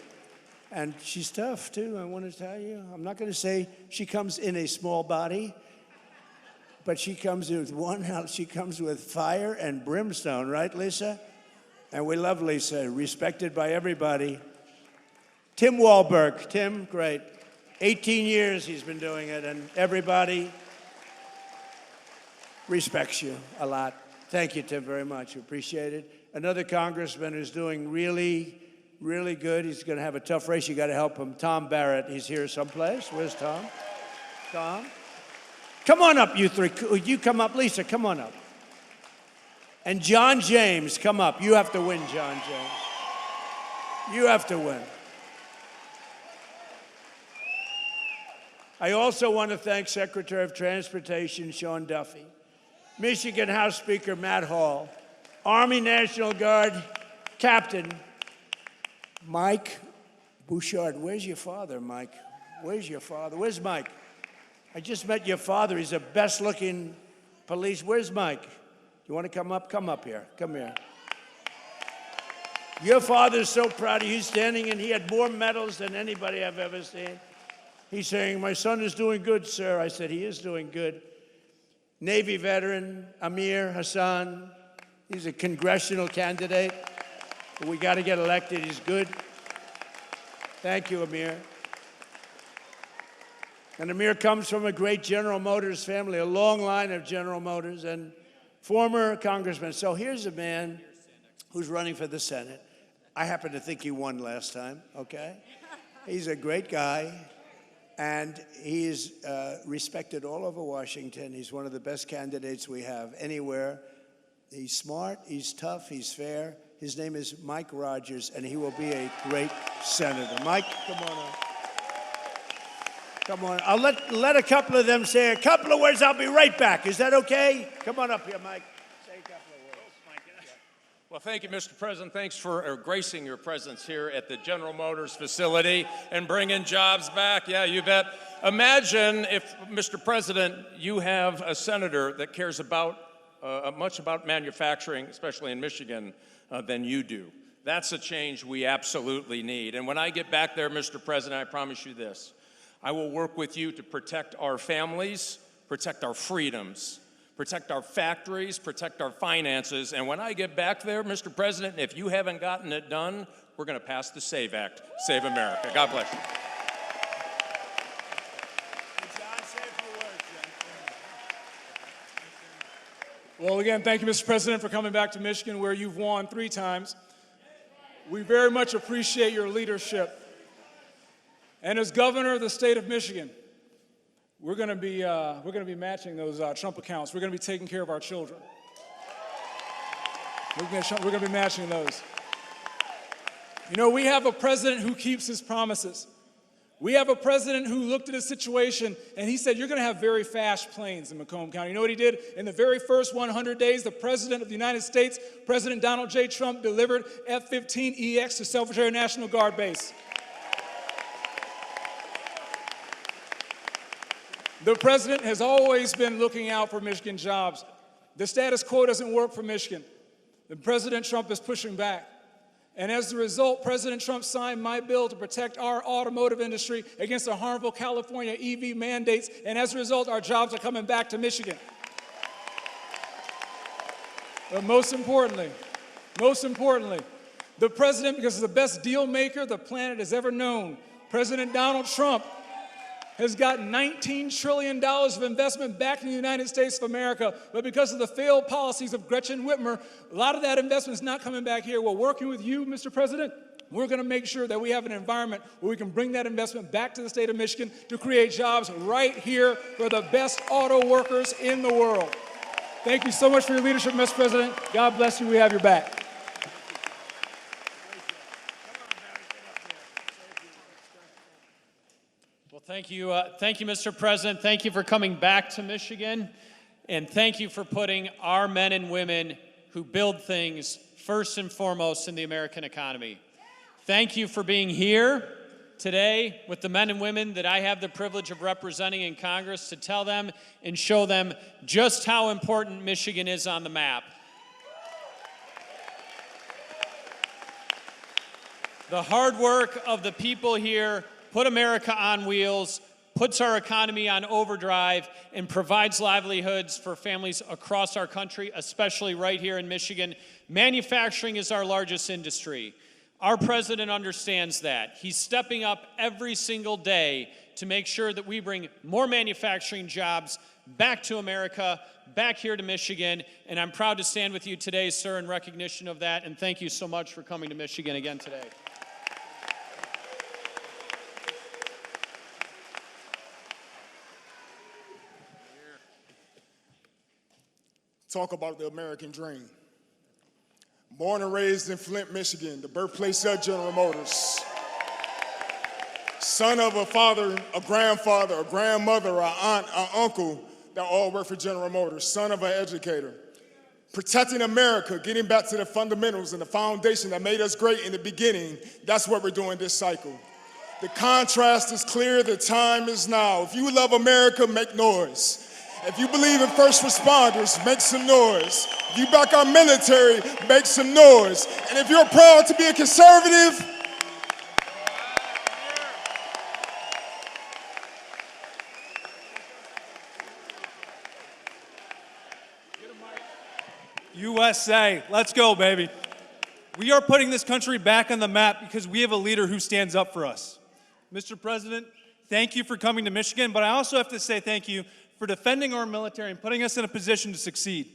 And she's tough, too, I want to tell you. I'm not going to say she comes in a small body, but she comes with fire and brimstone, right, Lisa? And we love Lisa, respected by everybody. Tim Wahlberg. Tim, great. 18 years he's been doing it, and everybody respects you a lot. Thank you, Tim, very much. We appreciate it. Another congressman who's doing really, really good. He's going to have a tough race. You got to help him. Tom Barrett. He's here someplace. Where's Tom? Tom? Come on up, you three. You come up. Lisa, come on up. And John James, come up. You have to win, John James. You have to win. I also want to thank Secretary of Transportation Sean Duffy, Michigan House Speaker Matt Hall, Army National Guard Captain Mike Bouchard. Where's your father, Mike? Where's your father? Where's Mike? I just met your father. He's the best-looking police. Where's Mike? You want to come up? Come up here. Come here. Your father's so proud of you. He's standing, and he had more medals than anybody I've ever seen. He's saying, my son is doing good, sir. I said, he is doing good. Navy veteran Amir Hassan. He's a congressional candidate. But we got to get elected. He's good. Thank you, Amir. And Amir comes from a great General Motors family, a long line of General Motors, and former congressman. So here's a man who's running for the Senate. I happen to think he won last time, okay? He's a great guy, and he's respected all over Washington. He's one of the best candidates we have anywhere. He's smart, he's tough, he's fair. His name is Mike Rogers, and he will be a great senator. Mike, come on up. Come on. I'll let a couple of them say a couple of words. I'll be right back. Is that okay? Come on up here, Mike. Say a couple of words. Well, thank you, Mr. President. Thanks for gracing your presence here at the General Motors facility and bringing jobs back. Yeah, you bet. Imagine if, Mr. President, you have a senator that cares about much about manufacturing, especially in Michigan, than you do. That's a change we absolutely need. And when I get back there, Mr. President, I promise you this. I will work with you to protect our families, protect our freedoms, protect our factories, protect our finances. And when I get back there, Mr. President, if you haven't gotten it done, we're going to pass the SAVE Act. Save America. God bless you. Well, again, thank you, Mr. President, for coming back to Michigan, where you've won 3 times. We very much appreciate your leadership. And as governor of the state of Michigan, we're going to be matching those Trump accounts. We're going to be taking care of our children. We're going to be matching those. You know, we have a president who keeps his promises. We have a president who looked at a situation and he said, you're going to have very fast planes in Macomb County. You know what he did? In the very first 100 days, the President of the United States, President Donald J. Trump, delivered F-15EX to Selfridge Air National Guard Base. The president has always been looking out for Michigan jobs. The status quo doesn't work for Michigan. The President Trump is pushing back. And as a result, President Trump signed my bill to protect our automotive industry against the harmful California EV mandates. And as a result, our jobs are coming back to Michigan. But most importantly, the president, because he's the best deal maker the planet has ever known, President Donald Trump has got $19 trillion of investment back in the United States of America, but because of the failed policies of Gretchen Whitmer, a lot of that investment is not coming back here. We're working with you, Mr. President. We're going to make sure that we have an environment where we can bring that investment back to the state of Michigan to create jobs right here for the best auto workers in the world. Thank you so much for your leadership, Mr. President. God bless you. We have your back. Thank you, Mr. President. Thank you for coming back to Michigan, and thank you for putting our men and women who build things first and foremost in the American economy. Thank you for being here today with the men and women that I have the privilege of representing in Congress to tell them and show them just how important Michigan is on the map. The hard work of the people here put America on wheels, puts our economy on overdrive, and provides livelihoods for families across our country, especially right here in Michigan. Manufacturing is our largest industry. Our president understands that. He's stepping up every single day to make sure that we bring more manufacturing jobs back to America, back here to Michigan, and I'm proud to stand with you today, sir, in recognition of that, and thank you so much for coming to Michigan again today. Talk about the American dream. Born and raised in Flint, Michigan, the birthplace of General Motors. Son of a father, a grandfather, a grandmother, an aunt, an uncle that all work for General Motors. Son of an educator. Protecting America, getting back to the fundamentals and the foundation that made us great in the beginning, that's what we're doing this cycle. The contrast is clear, the time is now. If you love America, make noise. If you believe in first responders, make some noise. If you back our military, make some noise. And if you're proud to be a conservative, USA, let's go, baby. We are putting this country back on the map because we have a leader who stands up for us. Mr. President, thank you for coming to Michigan, but I also have to say thank you for defending our military and putting us in a position to succeed.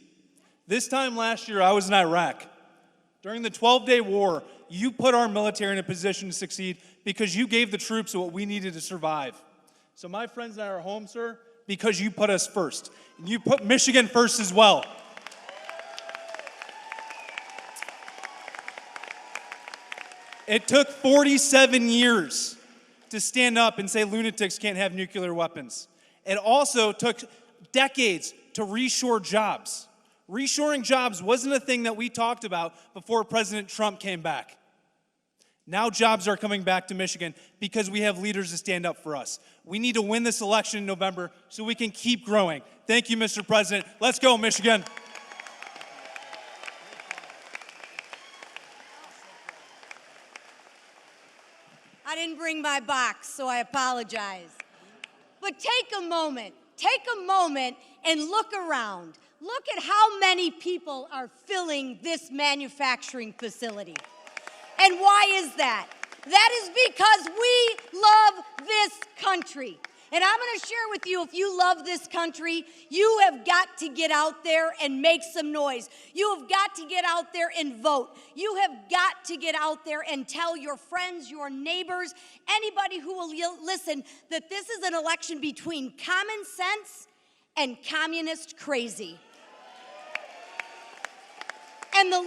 This time last year, I was in Iraq. During the 12-day war, you put our military in a position to succeed because you gave the troops what we needed to survive. So my friends and I are home, sir, because you put us first. And you put Michigan first as well. It took 47 years to stand up and say lunatics can't have nuclear weapons. It also took decades to reshore jobs. Reshoring jobs wasn't a thing that we talked about before President Trump came back. Now jobs are coming back to Michigan because we have leaders to stand up for us. We need to win this election in November so we can keep growing. Thank you, Mr. President. Let's go, Michigan. I didn't bring my box, so I apologize. But take a moment and look around. Look at how many people are filling this manufacturing facility. And why is that? That is because we love this country. And I'm going to share with you, if you love this country, you have got to get out there and make some noise. You have got to get out there and vote. You have got to get out there and tell your friends, your neighbors, anybody who will listen, that this is an election between common sense and communist crazy. And the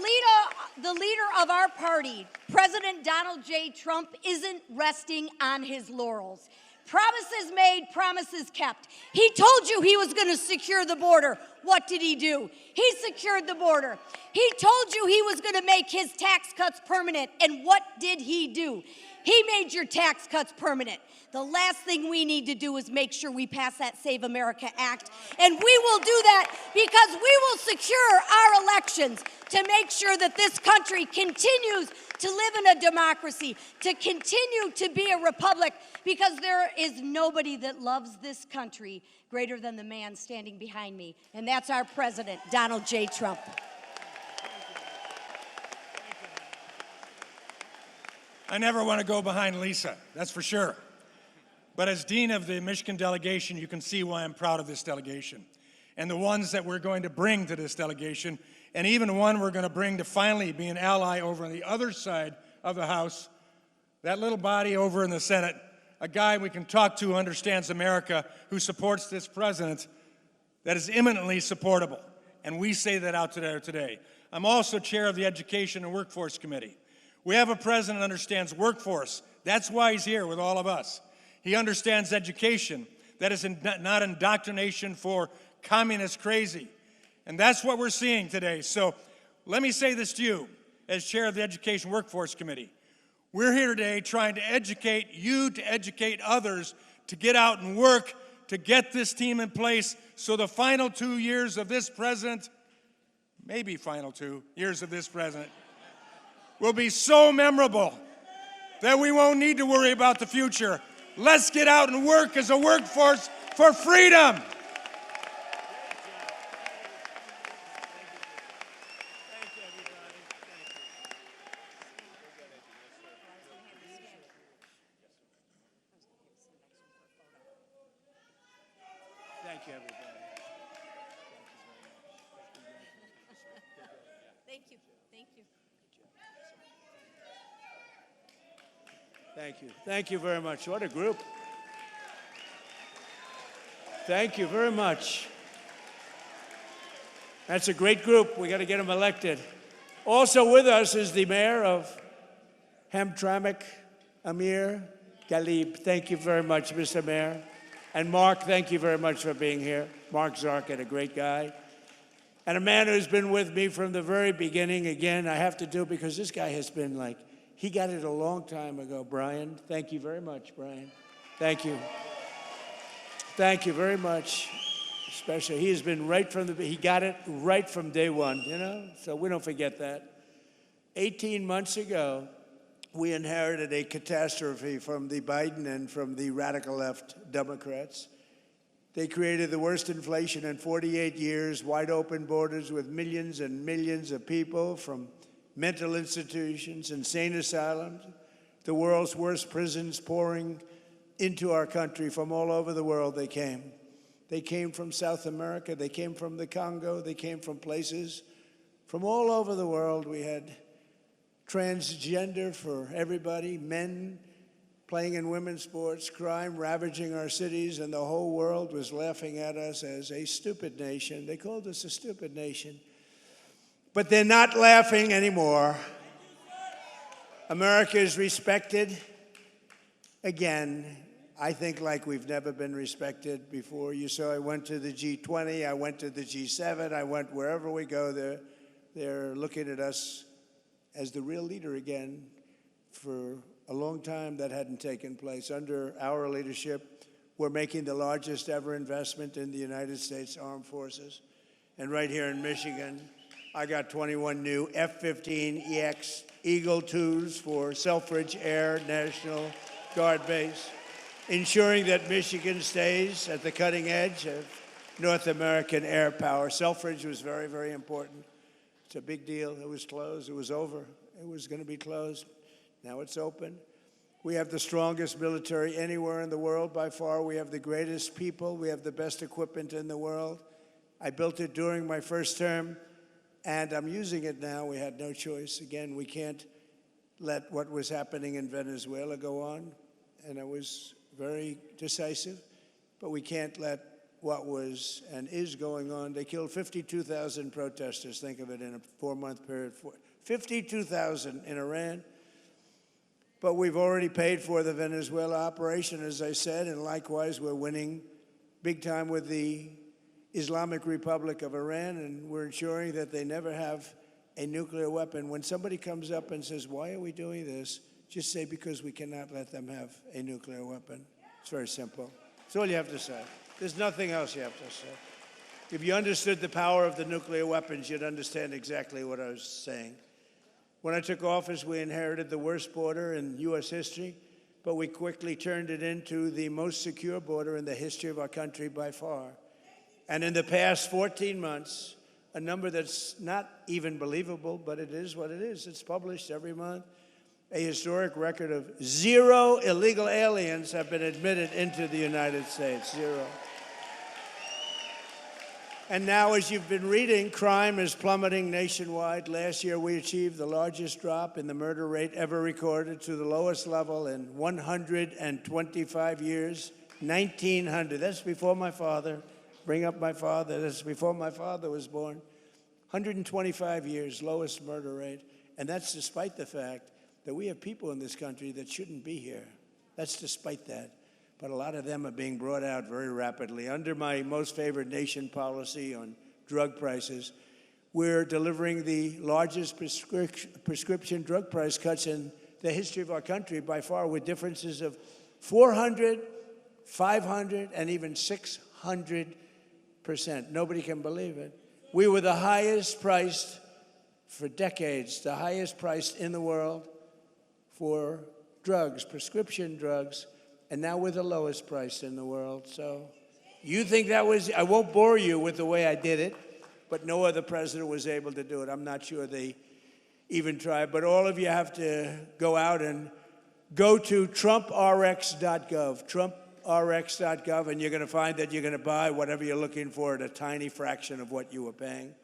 leader of our party, President Donald J. Trump, isn't resting on his laurels. Promises made, promises kept. He told you he was going to secure the border. What did he do? He secured the border. He told you he was going to make his tax cuts permanent. And what did he do? He made your tax cuts permanent. The last thing we need to do is make sure we pass that Save America Act. And we will do that because we will secure our elections to make sure that this country continues to live in a democracy, to continue to be a republic, because there is nobody that loves this country greater than the man standing behind me, and that's our president, Donald J. Trump. I never want to go behind Lisa, that's for sure. But as dean of the Michigan delegation, you can see why I'm proud of this delegation and the ones that we're going to bring to this delegation, and even one we're going to bring to finally be an ally over on the other side of the House, that little body over in the Senate, a guy we can talk to who understands America, who supports this president, that is eminently supportable. And we say that out today. I'm also chair of the Education and Workforce Committee. We have a president who understands workforce. That's why he's here with all of us. He understands education. That is not indoctrination for communist crazy. And that's what we're seeing today. So let me say this to you as chair of the Education Workforce Committee. We're here today trying to educate you, to educate others, to get out and work, to get this team in place so the final 2 years of this president, maybe final 2 years of this president, will be so memorable that we won't need to worry about the future. Let's get out and work as a workforce for freedom. Thank you, everybody. Thank you. Thank you. Thank you. Thank you very much. What a group. Thank you very much. That's a great group. We got to get them elected. Also with us is the mayor of Hamtramck, Amir Galib. Thank you very much, Mr. Mayor. And Mark, thank you very much for being here. Mark Zarkin, a great guy. And a man who's been with me from the very beginning. Again, I have to do it because this guy has been like, he got it a long time ago. Brian, thank you very much, Brian. Thank you. Thank you very much. Especially, he has been right from he got it right from day one, you know? So we don't forget that. 18 months ago, we inherited a catastrophe from the Biden and from the radical left Democrats. They created the worst inflation in 48 years, wide open borders with millions and millions of people from mental institutions, insane asylums, the world's worst prisons pouring into our country from all over the world. They came. They came from South America. They came from the Congo. They came from places from all over the world. We had transgender for everybody, men playing in women's sports, crime ravaging our cities, and the whole world was laughing at us as a stupid nation. They called us a stupid nation. But they're not laughing anymore. America is respected again, I think like we've never been respected before. You saw I went to the G20, I went to the G7, I went wherever we go, they're looking at us as the real leader again. For a long time that hadn't taken place. Under our leadership, we're making the largest ever investment in the United States Armed Forces. And right here in Michigan, I got 21 new F-15EX Eagle IIs for Selfridge Air National Guard Base, ensuring that Michigan stays at the cutting edge of North American air power. Selfridge was very, very important. It's a big deal. It was closed. It was over. It was going to be closed. Now it's open. We have the strongest military anywhere in the world by far. We have the greatest people. We have the best equipment in the world. I built it during my first term, and I'm using it now. We had no choice. Again, we can't let what was happening in Venezuela go on, and I was very decisive, but we can't let what was and is going on. They killed 52,000 protesters. Think of it in a 4-month period. 52,000 in Iran. But we've already paid for the Venezuela operation, as I said, and likewise we're winning big time with the Islamic Republic of Iran, and we're ensuring that they never have a nuclear weapon. When somebody comes up and says, why are we doing this? Just say, because we cannot let them have a nuclear weapon. It's very simple. That's all you have to say. There's nothing else you have to say. If you understood the power of the nuclear weapons, you'd understand exactly what I was saying. When I took office, we inherited the worst border in U.S. history, but we quickly turned it into the most secure border in the history of our country by far. And in the past 14 months, a number that's not even believable, but it is what it is. It's published every month. A historic record of 0 illegal aliens have been admitted into the United States. 0. And now, as you've been reading, crime is plummeting nationwide. Last year, we achieved the largest drop in the murder rate ever recorded to the lowest level in 125 years, 1900. That's before my father. Bring up my father. That's before my father was born. 125 years, lowest murder rate. And that's despite the fact that we have people in this country that shouldn't be here. That's despite that. But a lot of them are being brought out very rapidly. Under my most favored nation policy on drug prices, we're delivering the largest prescription drug price cuts in the history of our country by far, with differences of 400, 500, and even 600%. Nobody can believe it. We were the highest priced for decades, the highest priced in the world for drugs, prescription drugs. And now we're the lowest price in the world. So you think that was, I won't bore you with the way I did it, but no other president was able to do it. I'm not sure they even tried. But all of you have to go out and go to TrumpRx.gov, TrumpRx.gov, and you're going to find that you're going to buy whatever you're looking for at a tiny fraction of what you were paying.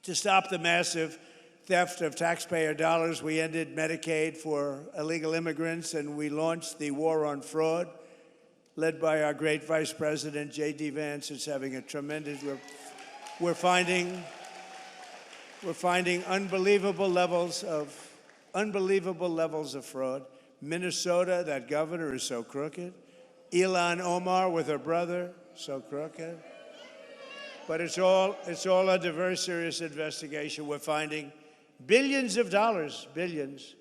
To stop the massive theft of taxpayer dollars, we ended Medicaid for illegal immigrants, and we launched the war on fraud, led by our great Vice President, J.D. Vance. It's having a tremendous, we're finding unbelievable levels of fraud. Minnesota, that governor is so crooked. Ilhan Omar with her brother, so crooked. But it's all under very serious investigation. We're finding billions of dollars, billions.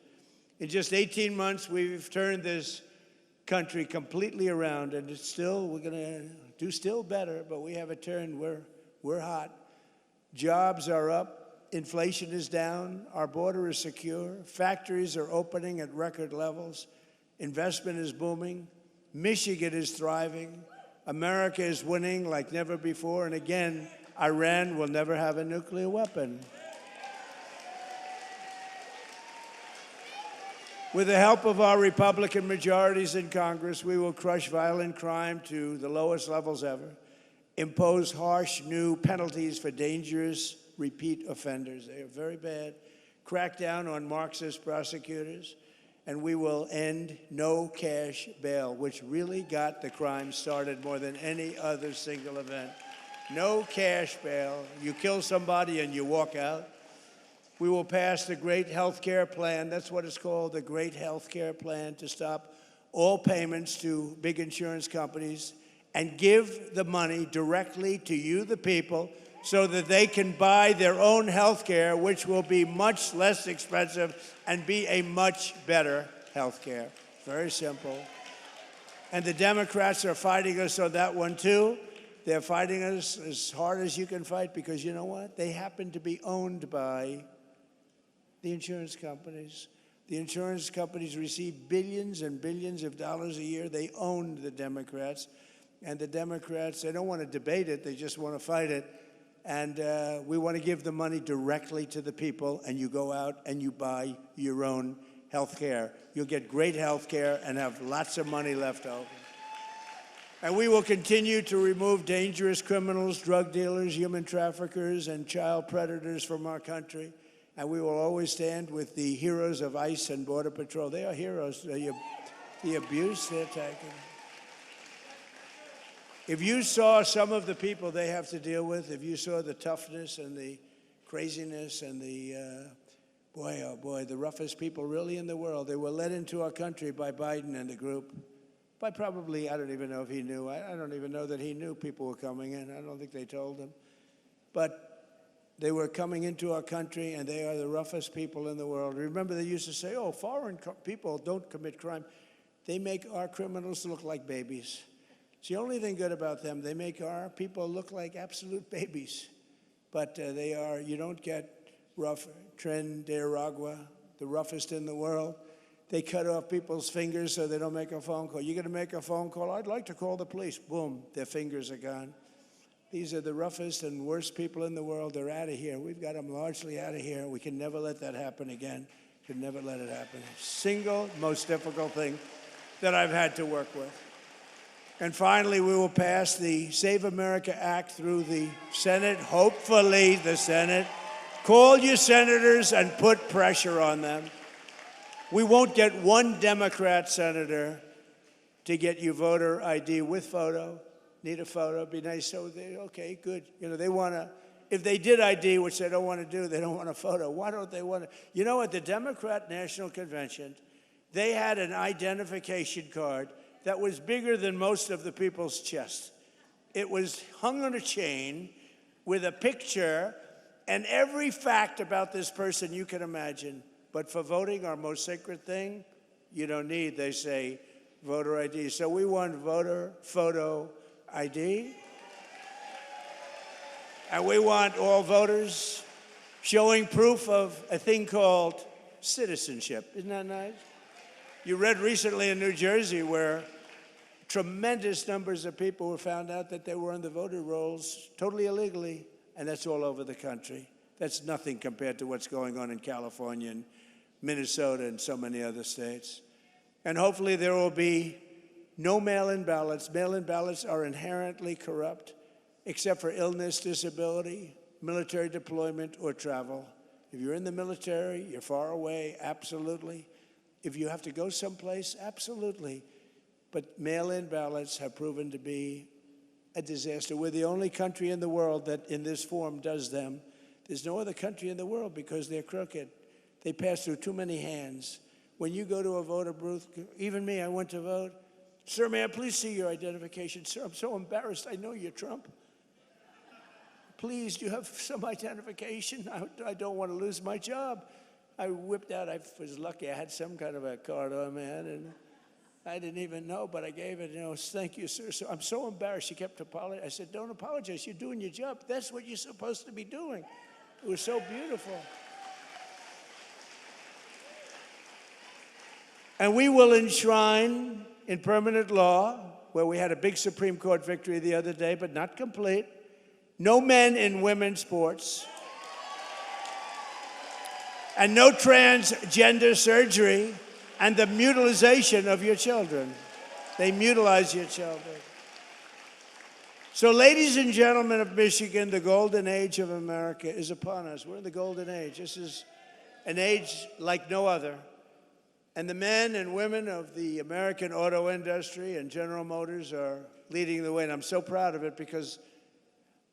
In just 18 months, we've turned this country completely around, and it's still, we're going to do still better, but we have a turn. We're hot. Jobs are up. Inflation is down. Our border is secure. Factories are opening at record levels. Investment is booming. Michigan is thriving. America is winning like never before. And again, Iran will never have a nuclear weapon. With the help of our Republican majorities in Congress, we will crush violent crime to the lowest levels ever, impose harsh new penalties for dangerous repeat offenders. They are very bad. Crack down on Marxist prosecutors, and we will end no cash bail, which really got the crime started more than any other single event. No cash bail. You kill somebody and you walk out. We will pass the Great Health Care Plan. That's what it's called, the Great Health Care Plan, to stop all payments to big insurance companies and give the money directly to you, the people, so that they can buy their own health care, which will be much less expensive and be a much better health care. Very simple. And the Democrats are fighting us on that one, too. They're fighting us as hard as you can fight because, you know what? They happen to be owned by the insurance companies. The insurance companies receive billions and billions of dollars a year. They own the Democrats. And the Democrats, they don't want to debate it. They just want to fight it. And we want to give the money directly to the people, and you go out and you buy your own health care. You'll get great health care and have lots of money left over. And we will continue to remove dangerous criminals, drug dealers, human traffickers, and child predators from our country. And we will always stand with the heroes of ICE and Border Patrol. They are heroes. The abuse they're taking. If you saw some of the people they have to deal with, if you saw the toughness and the craziness and the, boy, oh boy, the roughest people really in the world, they were led into our country by Biden and the group. By probably, I don't even know if he knew. I don't even know that he knew people were coming in. I don't think they told him. But they were coming into our country, and they are the roughest people in the world. Remember, they used to say, oh, foreign people don't commit crime. They make our criminals look like babies. It's the only thing good about them. They make our people look like absolute babies. But they are, you don't get rough, Tren de Aragua, the roughest in the world. They cut off people's fingers so they don't make a phone call. You're going to make a phone call? I'd like to call the police. Boom, their fingers are gone. These are the roughest and worst people in the world. They're out of here. We've got them largely out of here. We can never let that happen again. Could never let it happen. Single most difficult thing that I've had to work with. And finally, we will pass the Save America Act through the Senate, hopefully the Senate. Call your senators and put pressure on them. We won't get one Democrat senator to get you voter ID with photo. Need a photo, be nice. So they, okay, good. You know, they want to, if they did ID, which they don't want to do, they don't want a photo. Why don't they want to? You know, at the Democrat National Convention, they had an identification card that was bigger than most of the people's chest. It was hung on a chain with a picture and every fact about this person you can imagine. But for voting, our most sacred thing, you don't need, they say, voter ID. So we want voter photo ID. And we want all voters showing proof of a thing called citizenship. Isn't that nice? You read recently in New Jersey where tremendous numbers of people were found out that they were on the voter rolls totally illegally, and that's all over the country. That's nothing compared to what's going on in California and Minnesota and so many other states. And hopefully there will be no mail-in ballots. Mail-in ballots are inherently corrupt, except for illness, disability, military deployment, or travel. If you're in the military, you're far away, absolutely. If you have to go someplace, absolutely. But mail-in ballots have proven to be a disaster. We're the only country in the world that in this form does them. There's no other country in the world because they're crooked. They pass through too many hands. When you go to a voter booth, even me, I went to vote. Sir, may I please see your identification? Sir, I'm so embarrassed. I know you're Trump. Please, do you have some identification? I don't want to lose my job. I whipped out, I was lucky, I had some kind of a card on, man, and I didn't even know, but I gave it, thank you, sir. So I'm so embarrassed. She kept apologizing. I said, don't apologize. You're doing your job. That's what you're supposed to be doing. It was so beautiful. And we will enshrine in permanent law, where we had a big Supreme Court victory the other day, but not complete, no men in women's sports, and no transgender surgery, and the mutilization of your children. They mutilize your children. So, ladies and gentlemen of Michigan, the golden age of America is upon us. We're in the golden age. This is an age like no other. And the men and women of the American auto industry and General Motors are leading the way. And I'm so proud of it because,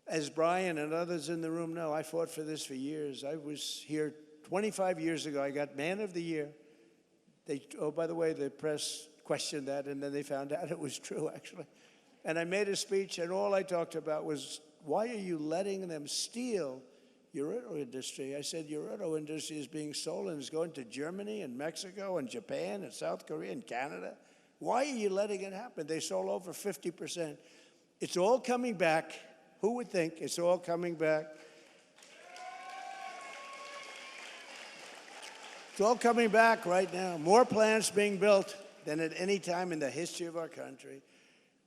as Brian and others in the room know, I fought for this for years. I was here 25 years ago. I got Man of the Year. Oh, by the way, the press questioned that, and then they found out it was true, actually. And I made a speech, and all I talked about was, why are you letting them steal your auto industry? I said, your auto industry is being stolen. It's going to Germany and Mexico and Japan and South Korea and Canada. Why are you letting it happen? They stole over 50%. It's all coming back. Who would think it's all coming back? It's all coming back right now. More plants being built than at any time in the history of our country.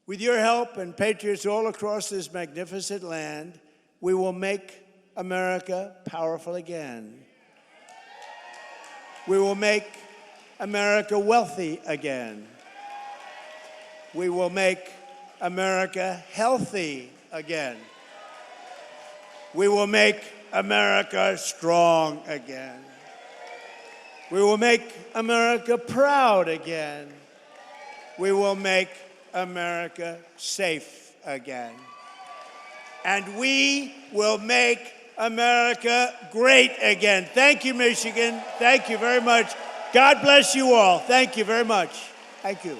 With your help and patriots all across this magnificent land, we will make America powerful again. We will make America wealthy again. We will make America healthy again. We will make America strong again. We will make America proud again. We will make America safe again. And we will make America great again. Thank you, Michigan. Thank you very much. God bless you all. Thank you very much. Thank you.